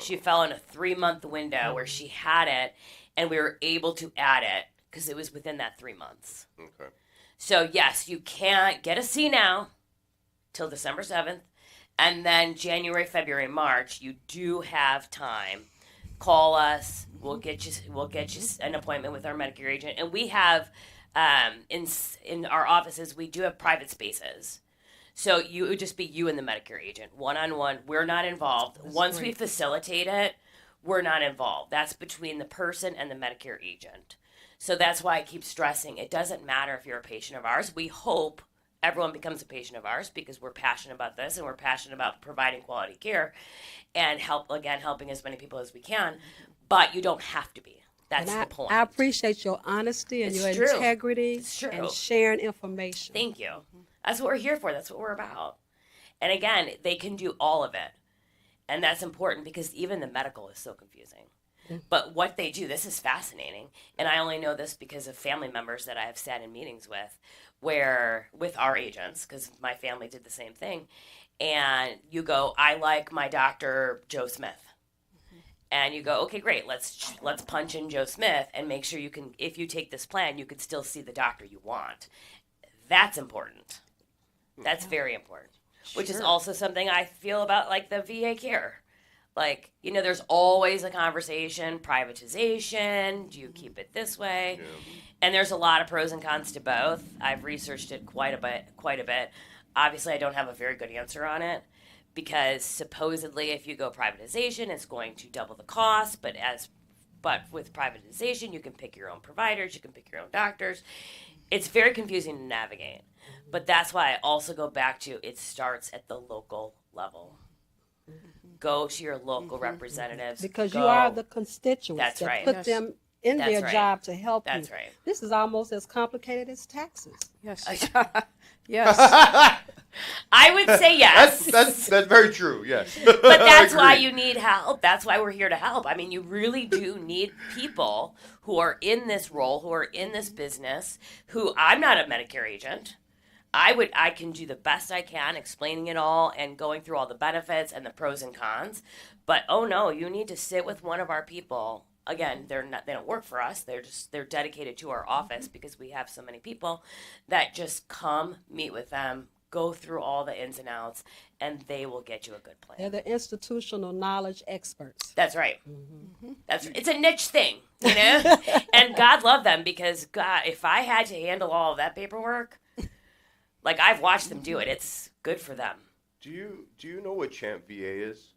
She fell in a 3-month window where she had it, and we were able to add it because it was within that 3 months. Okay. So, yes, you can't get a C now till December 7th. And then January, February, March, you do have time. Call us. We'll get you an appointment with our Medicare agent. And we have in our offices, we do have private spaces. So it would just be you and the Medicare agent, one-on-one. We're not involved. Once we facilitate it, we're not involved. That's between the person and the Medicare agent. So that's why I keep stressing it doesn't matter if you're a patient of ours. We hope everyone becomes a patient of ours because we're passionate about this and we're passionate about providing quality care and helping as many people as we can. But you don't have to be. That's And the point. I appreciate your honesty and It's your true. integrity It's true. and sharing information. Thank you. That's what we're here for. That's what we're about. And again, they can do all of it. And that's important because even the medical is so confusing. But what they do, this is fascinating. And I only know this because of family members that I have sat in meetings with our agents, because my family did the same thing. And you go, I like my doctor, Joe Smith. And you go, okay, great. Let's punch in Joe Smith and make sure you can, if you take this plan, you can still see the doctor you want. That's important. That's very important. Which is also something I feel about like the VA care. Like, there's always a conversation, privatization, do you keep it this way? Yeah. And there's a lot of pros and cons to both. I've researched it quite a bit. Obviously, I don't have a very good answer on it because supposedly if you go privatization, it's going to double the cost, but with privatization, you can pick your own providers, you can pick your own doctors. It's very confusing to navigate. But that's why I also go back to it starts at the local level. Go to your local representatives. Because you are the constituents That's that right. put Yes. them in That's their right. job to help you. That's right. This is almost as complicated as taxes. Yes. Yes. I would say yes. That's very true. Yes. But that's why you need help. That's why we're here to help. I mean, you really do need people who are in this role, who are in this business, I'm not a Medicare agent. I can do the best I can explaining it all and going through all the benefits and the pros and cons. But oh no, you need to sit with one of our people. Again, they don't work for us. They're dedicated to our office because we have so many people that just come meet with them, go through all the ins and outs, and they will get you a good plan. They're the institutional knowledge experts. That's right. It's a niche thing, and God love them because God, if I had to handle all of that paperwork, like I've watched them do it, it's good for them. Do you know what Champ VA is?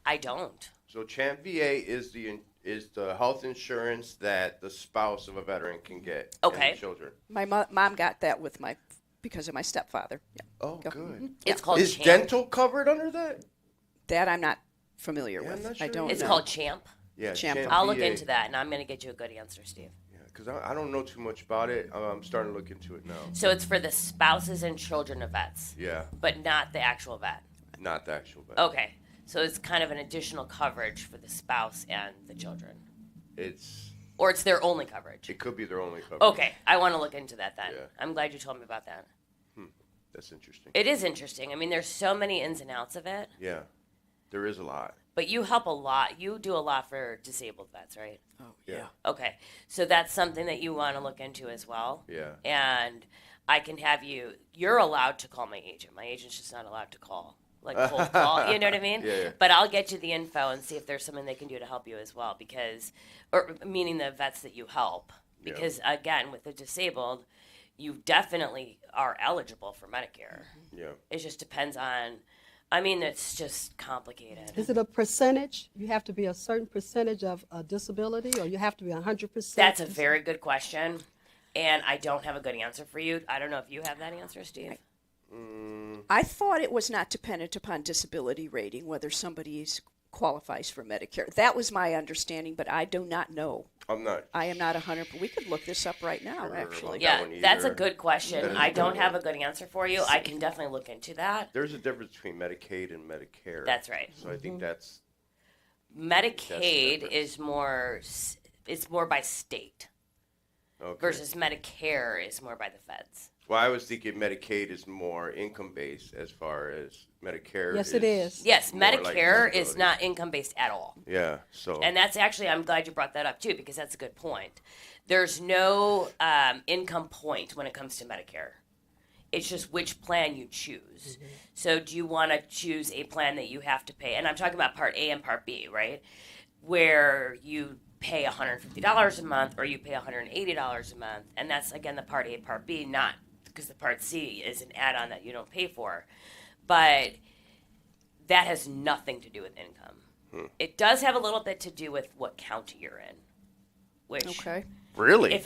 I don't. So Champ VA is the health insurance that the spouse of a veteran can get. Okay. And the children. My mom got that because of my stepfather. Yeah. Oh, Go. good. It's called Is Champ. dental covered under that? That I'm not familiar Yeah, I'm with. not I sure don't It's know. called Champ. Yeah, Champ. I'll look VA. into that, and I'm going to get you a good answer, Steve. Yeah, because I don't know too much about it. I'm starting to look into it now. So it's for the spouses and children of vets, Yeah, but not the actual vet. not the actual vet. Okay. So it's kind of an additional coverage for the spouse and the children. Or it's their only coverage. It could be their only coverage. Okay. I want to look into that then. Yeah. I'm glad you told me about that. That's interesting. It is interesting. I mean, there's so many ins and outs of it. Yeah. There is a lot. But you help a lot. You do a lot for disabled vets, right? Oh, Yeah. Okay. So that's something that you want to look into as well. Yeah. And I can have you're allowed to call my agent. My agent's just not allowed to call. Like cold call, you know what I mean? Yeah. But I'll get you the info and see if there's something they can do to help you as well, or meaning the vets that you help. Because again, with the disabled, you definitely are eligible for Medicare. Yeah. It just depends on. I mean, it's just complicated. Is it a percentage? You have to be a certain percentage of a disability, or you have to be 100%? That's a very good question, and I don't have a good answer for you. I don't know if you have that answer, Steve. I thought it was not dependent upon disability rating whether somebody qualifies for Medicare. That was my understanding, but I do not know. I'm not. I am not 100. We could look this up right now, Sure. actually. That Yeah, one that's a either. good question. That is a I good don't have a one. good answer for you. I can definitely look into that. There's a difference between Medicaid and Medicare. That's right. So I think that's Medicaid difference. is more. It's more by state okay. versus Medicare is more by the feds. Well, I was thinking Medicaid is more income based as far as Medicare. Yes, it is. Yes, more like Medicare is disability. not income based at all. Yeah. So. And that's actually, I'm glad you brought that up too, because that's a good point. There's no income point when it comes to Medicare. It's just which plan you choose. So do you want to choose a plan that you have to pay? And I'm talking about Part A and Part B, right? Where you pay $150 a month or you pay $180 a month. And that's, again, the Part A, Part B, not because the Part C is an add-on that you don't pay for. But that has nothing to do with income. It does have a little bit to do with what county you're in. Which, Okay. really?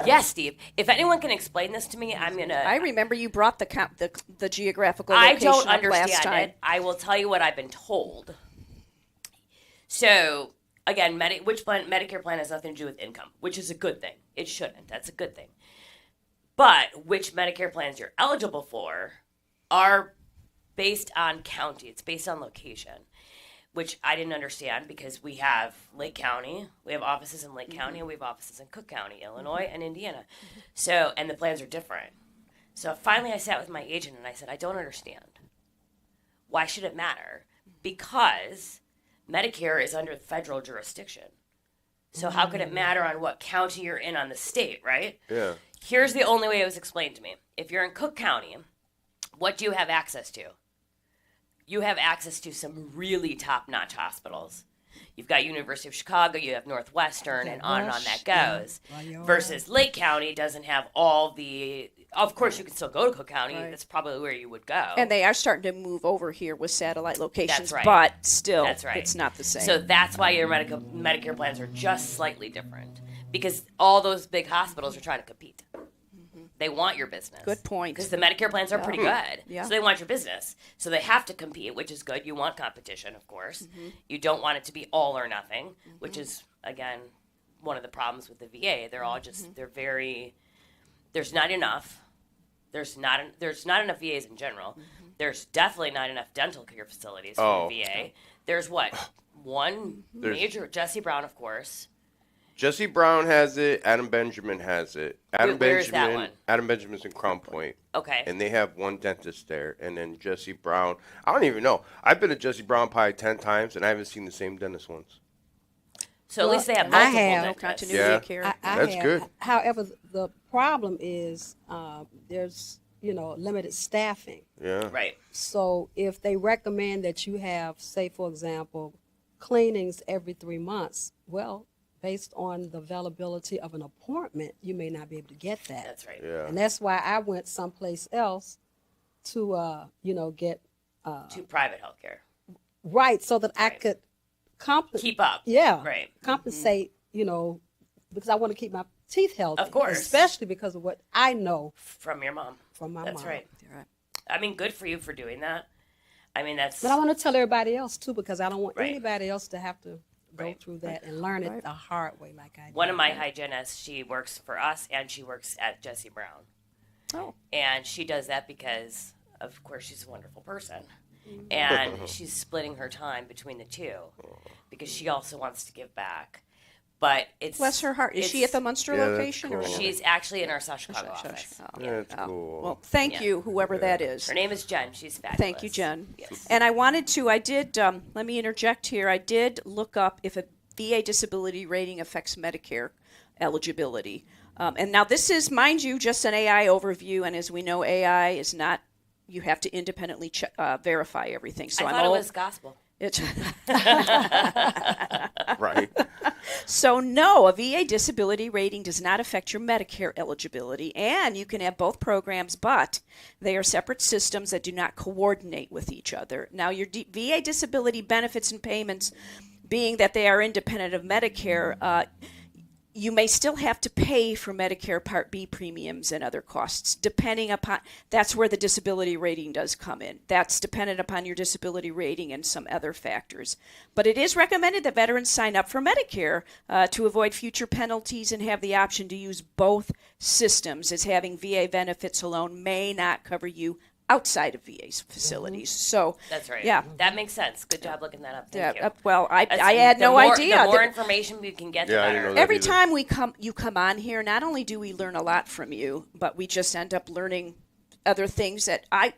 yes, Steve. If anyone can explain this to me, I'm gonna. I remember you brought the geographical I location don't up last understand time. it. I will tell you what I've been told. So again, Medicare plan has nothing to do with income, which is a good thing. It shouldn't. That's a good thing. But which Medicare plans you're eligible for are based on county. It's based on location, which I didn't understand because we have Lake County, we have offices in Lake County, and we have offices in Cook County, Illinois, and Indiana. So, and the plans are different. So finally I sat with my agent and I said, I don't understand. Why should it matter? Because Medicare is under federal jurisdiction. So how could it matter on what county you're in on the state, right? yeah. Here's the only way it was explained to me. If you're in Cook County, what do you have access to? You have access to some really top-notch hospitals. You've got University of Chicago, you have Northwestern, and on that goes. Versus Lake County doesn't have all the... Of course, you can still go to Cook County. Right. That's probably where you would go. And they are starting to move over here with satellite locations, That's right. but still, That's right. it's not the same. So that's why your Medicare plans are just slightly different. Because all those big hospitals are trying to compete. They want your business. Good point. Because the Medicare plans are pretty good. Yeah. So they want your business. So they have to compete, which is good. You want competition, of course. You don't want it to be all or nothing, which is, again, one of the problems with the VA. They're all just, they're very, there's not enough. There's not enough VAs in general. There's definitely not enough dental care facilities for the VA. There's what? One major, Jesse Brown, of course. Jesse Brown has it. Adam Benjamin has it. Where is that one? Adam Benjamin's in Crown Point. Okay. And they have one dentist there. And then Jesse Brown. I don't even know. I've been to Jesse Brown probably 10 times, and I haven't seen the same dentist once. So at least they have I multiple have. no dentists. continuity Yeah. of care. I That's have. good. However, the problem is there's limited staffing. Yeah. Right. So if they recommend that you have, say, for example, cleanings every 3 months, well, based on the availability of an appointment, you may not be able to get that. That's right. Yeah. And that's why I went someplace else to, get To private healthcare. right so that I Right. could Keep up. Yeah. Right. Compensate, because I want to keep my teeth healthy. Of course. Especially because of what I know From your mom. from my That's mom. right. You're right. I mean, good for you for doing that. I mean, that's But I want to tell everybody else too, because I don't want Right. anybody else to have to go Right. through that and learn it the hard way like I did. one of my hygienists. She works for us and she works at Jesse Brown. Oh. And she does that because, of course, she's a wonderful person. And she's splitting her time between the two because she also wants to give back. but it's Bless her heart. Is she at the Munster Yeah, that's location? Or cool. She's actually in our South Chicago office. That's cool. Well, thank Yeah. you, whoever that is. Her name is Jen. She's fabulous. Thank you, Jen. Yes. And I did, let me interject here. I did look up if a VA disability rating affects Medicare eligibility. And now this is, mind you, just an AI overview. And as we know, AI is not, you have to independently verify everything. So I I'm thought it all- was gospel. It's Right. So no, a VA disability rating does not affect your Medicare eligibility, and you can have both programs, but they are separate systems that do not coordinate with each other. Now, your VA disability benefits and payments, being that they are independent of Medicare, you may still have to pay for Medicare Part B premiums and other costs, depending upon, that's where the disability rating does come in. That's dependent upon your disability rating and some other factors. But it is recommended that veterans sign up for Medicare to avoid future penalties and have the option to use both systems, as having VA benefits alone may not cover you outside of VA facilities. So That's right. Yeah. That makes sense. Good job looking that up. Thank you. Well, I That's- had the no more- idea. The more that- information we can get, Yeah, I the didn't know better. that. Every either. time you come on here, not only do we learn a lot from you, but we just end up learning other things that I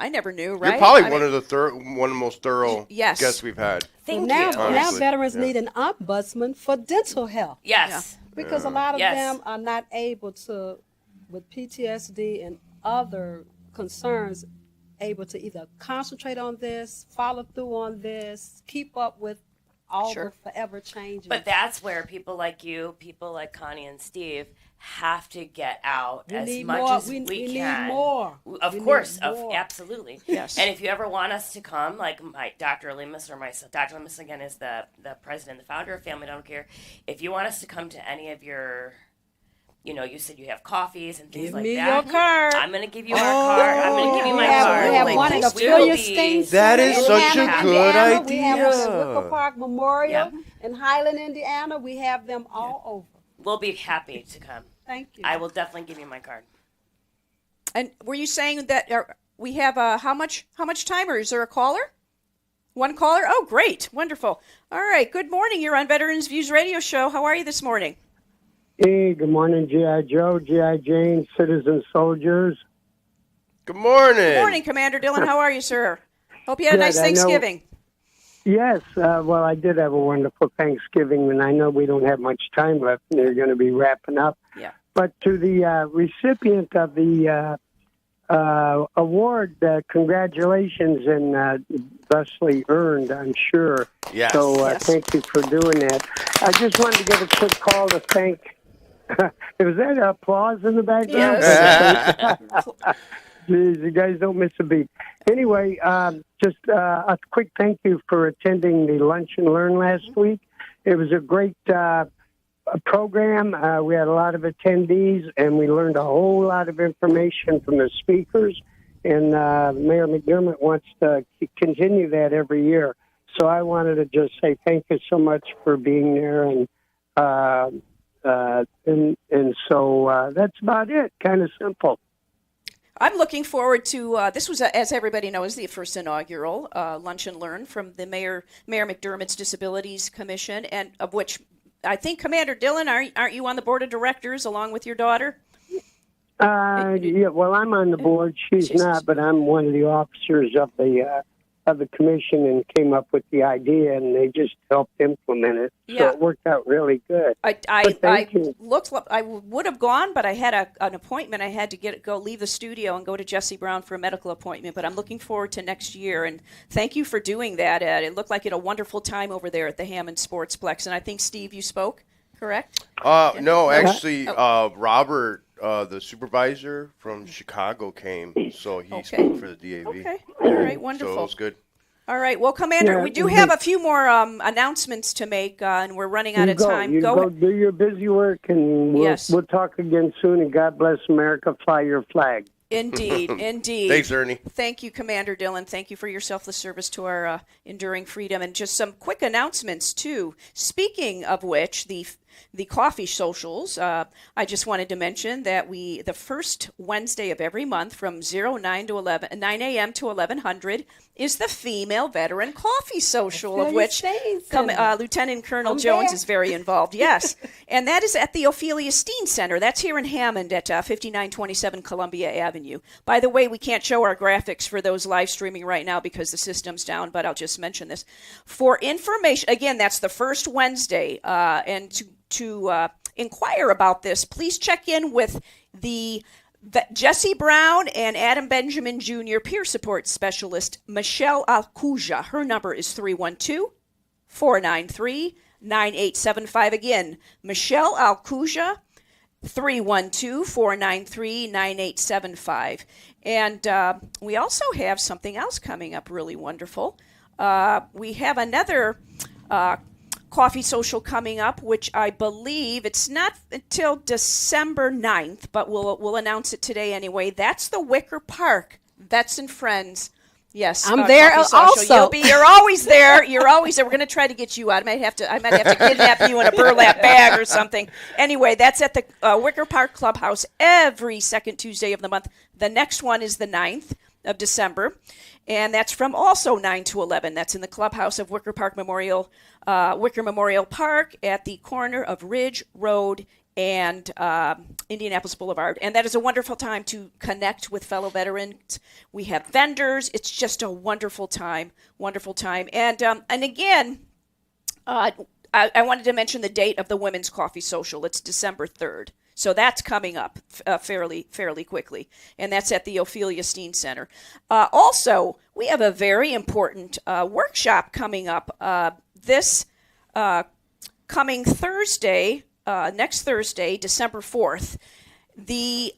never knew. Right? You're probably I one mean, of the one of the most thorough Yes. guests we've had. Thank now, you. now Honestly, veterans yeah. need an ombudsman for dental health Yes. because a lot of Yes. them are not able to, with PTSD and other concerns, able to either concentrate on this, follow through on this, keep up with all Sure. the forever changes. But that's where people like you, people like Connie and Steve, have to get out We as need much more. as We can. need more. Of We need course, more. absolutely. Yes. And if you ever want us to come, like my Dr. Lemus or myself, Dr. Lemus again is the president, the founder of Family Dental Care. If you want us to come to any of your, you said you have coffees and things Give like me that. your card. I'm going to give you our card. I'm going to give you my we have, card. We have Really? one at Please We will Ophelia be- State That Center is in such a Hannah, good Indiana. We have one at idea. Wicker Park Memorial Yeah. in Highland, Indiana. We have them all over. We'll be happy to come. Thank you. I will definitely give you my card. And were you saying that we have how much time, or is there a caller? One caller? Oh, great. Wonderful. All right. Good morning. You're on Veterans Views Radio Show. How are you this morning? Hey, good morning, G.I. Joe, G.I. Jane, citizen soldiers. Good morning. Good morning, Commander Dillon. How are you, sir? Hope you had a Good, nice I know- Thanksgiving. Yes, well, I did have a wonderful Thanksgiving, and I know we don't have much time left, and they're going to be wrapping up. Yeah. But to the recipient of the award, congratulations, and thusly earned, I'm sure. Yes. So Yes. thank you for doing that. I just wanted to give a quick call to thank. Was that applause in the background? Yes. Jeez, you guys don't miss a beat. Anyway, just a quick thank you for attending the Lunch and Learn last week. It was a great program. We had a lot of attendees, and we learned a whole lot of information from the speakers. And Mayor McDermott wants to continue that every year. So I wanted to just say thank you so much for being there, and so that's about it. Kind of simple. I'm looking forward to this was, as everybody knows, the first inaugural Lunch and Learn from the Mayor McDermott's Disabilities Commission, and of which I think, Commander Dillon, aren't you on the board of directors along with your daughter? Yeah, well, I'm on the board. She's She's- not, but I'm one of the officers of the commission, and came up with the idea, and they just helped implement it. Yeah. So it worked out really good. But thank you. I would have gone, but I had an appointment. I had to go leave the studio and go to Jesse Brown for a medical appointment. But I'm looking forward to next year, and thank you for doing that. It looked like it a wonderful time over there at the Hammond Sportsplex. And I think, Steve, you spoke, correct? No, actually, Robert, the supervisor from Chicago, came, so he Okay. spoke for the DAV. Okay, all right, So wonderful. it was good. All right, well, Commander, Yeah, we do have a few more announcements to make, and we're running out You of go. time. You go do your busy work, and Yes. we'll talk again soon. And God bless America. Fly your flag. Indeed, indeed. Thanks, Ernie. Thank you, Commander Dillon. Thank you for your selfless service to our enduring freedom. And just some quick announcements, too. Speaking of which, the the coffee socials, I just wanted to mention that the first Wednesday of every month from 9 a.m. to 1100 is the Female Veteran Coffee Social, of which Lieutenant Colonel Jones is very involved. Yes. And that is at the Ophelia Steen Center. That's here in Hammond at 5927 Columbia Avenue. By the way, we can't show our graphics for those live streaming right now because the system's down, but I'll just mention this. For information, again, that's the first Wednesday, and to inquire about this, please check in with the Jesse Brown and Adam Benjamin Jr. peer support specialist, Michelle Alcuja. Her number is 312-493-9875. Again, Michelle Alcuja, 312-493-9875. And we also have something else coming up really wonderful. We have another coffee social coming up, which I believe it's not until December 9th, but we'll announce it today anyway. That's the Wicker Park Vets and Friends. Yes, I'm there also. You're always there. You're always there. We're going to try to get you out. I might have to kidnap you in a burlap bag or something. Anyway, that's at the Wicker Park Clubhouse every second Tuesday of the month. The next one is the 9th of December, and that's from also 9 to 11. That's in the clubhouse of Wicker Memorial Park at the corner of Ridge Road and Indianapolis Boulevard. And that is a wonderful time to connect with fellow veterans. We have vendors. It's just a wonderful time, wonderful time. And again, I wanted to mention the date of the Women's Coffee Social. It's December 3rd. So that's coming up fairly quickly, and that's at the Ophelia Steen Center. Also, we have a very important workshop coming up this coming Thursday, next Thursday, December 4th. The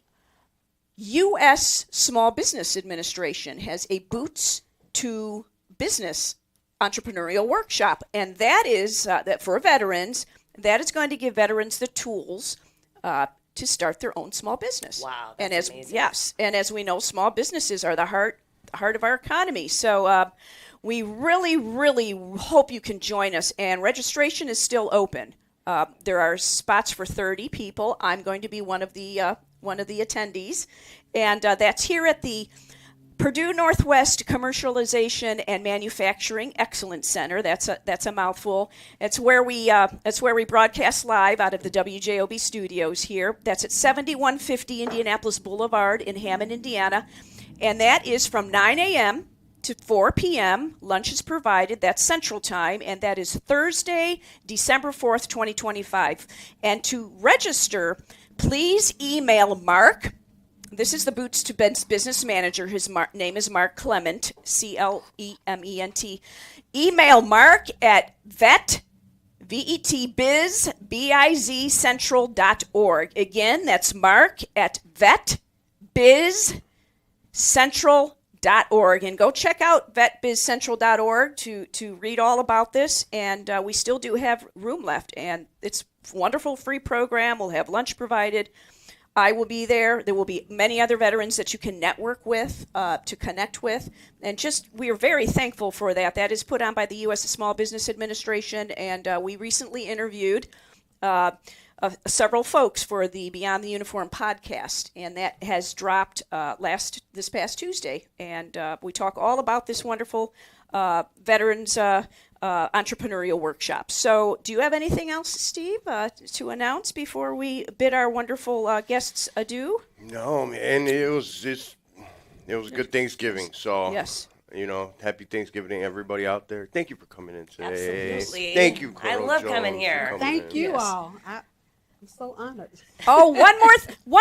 U.S. Small Business Administration has a Boots to Business entrepreneurial workshop, and that is that for veterans. That is going to give veterans the tools to start their own small business. Wow, that's amazing. Yes, and as we know, small businesses are the heart of our economy. So we really hope you can join us. And registration is still open. There are spots for 30 people. I'm going to be one of the attendees, and that's here at the Purdue Northwest Commercialization and Manufacturing Excellence Center. That's a mouthful. It's where we broadcast live out of the WJOB studios here. That's at 7150 Indianapolis Boulevard in Hammond, Indiana, and that is from 9 a.m. to 4 p.m. Lunch is provided. That's Central Time, and that is Thursday, December 4th, 2025. And to register, please email Mark. This is the Boots to Business Manager. His name is Mark Clement, Clement. Email Mark at vetbizcentral.org. Again, that's Mark at vetbizcentral.org. And go check out vetbizcentral.org to read all about this. And we still do have room left. And it's a wonderful free program. We'll have lunch provided. I will be there. There will be many other veterans that you can network with, to connect with. And we are very thankful for that. That is put on by the U.S. Small Business Administration. And we recently interviewed several folks for the Beyond the Uniform podcast. And that has dropped this past Tuesday. And we talk all about this wonderful veterans entrepreneurial workshop. So do you have anything else, Steve, to announce before we bid our wonderful guests adieu? No, man, it was a good Thanksgiving. So yes, happy Thanksgiving to everybody out there. Thank you for coming in today. Absolutely. Thank you, I Colonel love Jones, coming for here. coming Thank in. you Yes. all. I'm so honored. Oh, one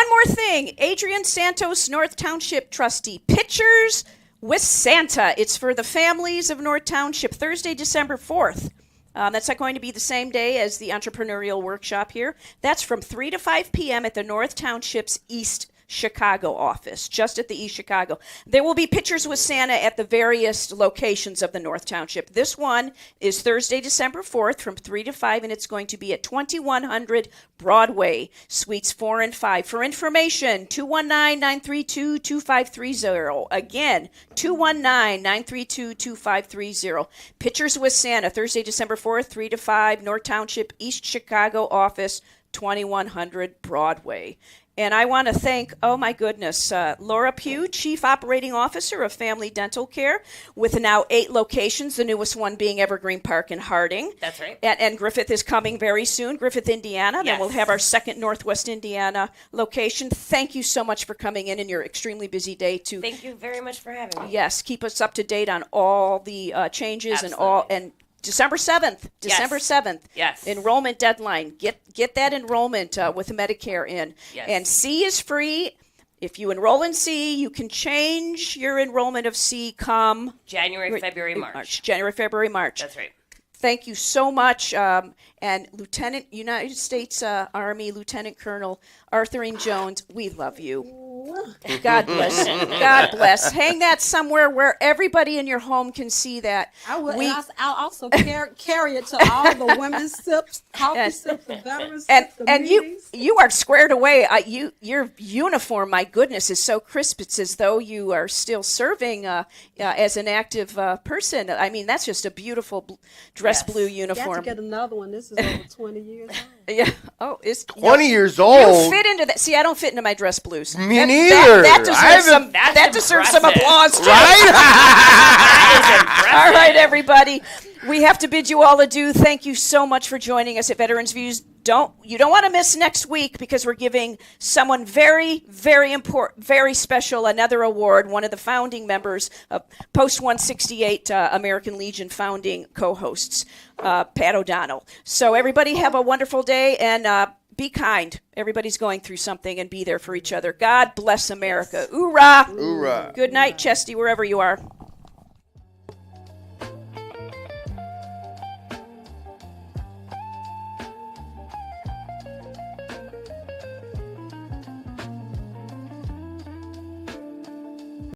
more thing. Adrian Santos, North Township trustee. Pictures with Santa. It's for the families of North Township, Thursday, December 4th. That's not going to be the same day as the entrepreneurial workshop here. That's from 3 to 5 p.m. at the North Township's East Chicago office, just at the East Chicago. There will be Pictures with Santa at the various locations of the North Township. This one is Thursday, December 4th from 3 to 5, and it's going to be at 2100 Broadway, Suites 4 and 5. For information, 219-932-2530. Again, 219-932-2530. Pictures with Santa, Thursday, December 4th, 3 to 5, North Township, East Chicago office, 2100 Broadway. And I want to thank, oh my goodness, Laura Pugh, Chief Operating Officer of Family Dental Care, with now 8 locations, the newest one being Evergreen Park in Harding. That's right. And Griffith is coming very soon, Griffith, Indiana. Then we'll Yes. have our second Northwest Indiana location. Thank you so much for coming in your extremely busy day to, Thank you very much for having me. yes, keep us up to date on all the changes and December 7th. December 7th. Yes. Enrollment deadline. Get that enrollment with Medicare in. Yes. And C is free. If you enroll in C, you can change your enrollment of C come January, February, March. January, February, March. That's right. Thank you so much. And Lieutenant, United States Army Lieutenant Colonel Arthur Jones, we love you. God bless. God bless. Hang that somewhere where everybody in your home can see that. I will. We- and I'll also carry it to all the women's sips, coffee Yes. sips, the veterans And sips, the and meetings. you are squared away. Your uniform, my goodness, is so crisp. It's as though you are still serving as an active person. I mean, that's just a beautiful dress Yes. blue You have to uniform. get another one. This is over 20 years old. Yeah. Oh, it's 20 years You old. fit into that. See, I don't fit into my dress blues. Me That- neither. That I deserves haven't- some. That's That deserves some impressive. applause too. Right? All right, everybody. We have to bid you all adieu. Thank you so much for joining us at Veterans Views. You don't want to miss next week because we're giving someone very, very important, very special, another award, one of the founding members of Post 168 American Legion founding co-hosts, Pat O'Donnell. So everybody have a wonderful day and be kind. Everybody's going through something and be there for each other. God bless America. Hoorah. Hoorah. Good night, Chesty, wherever you are.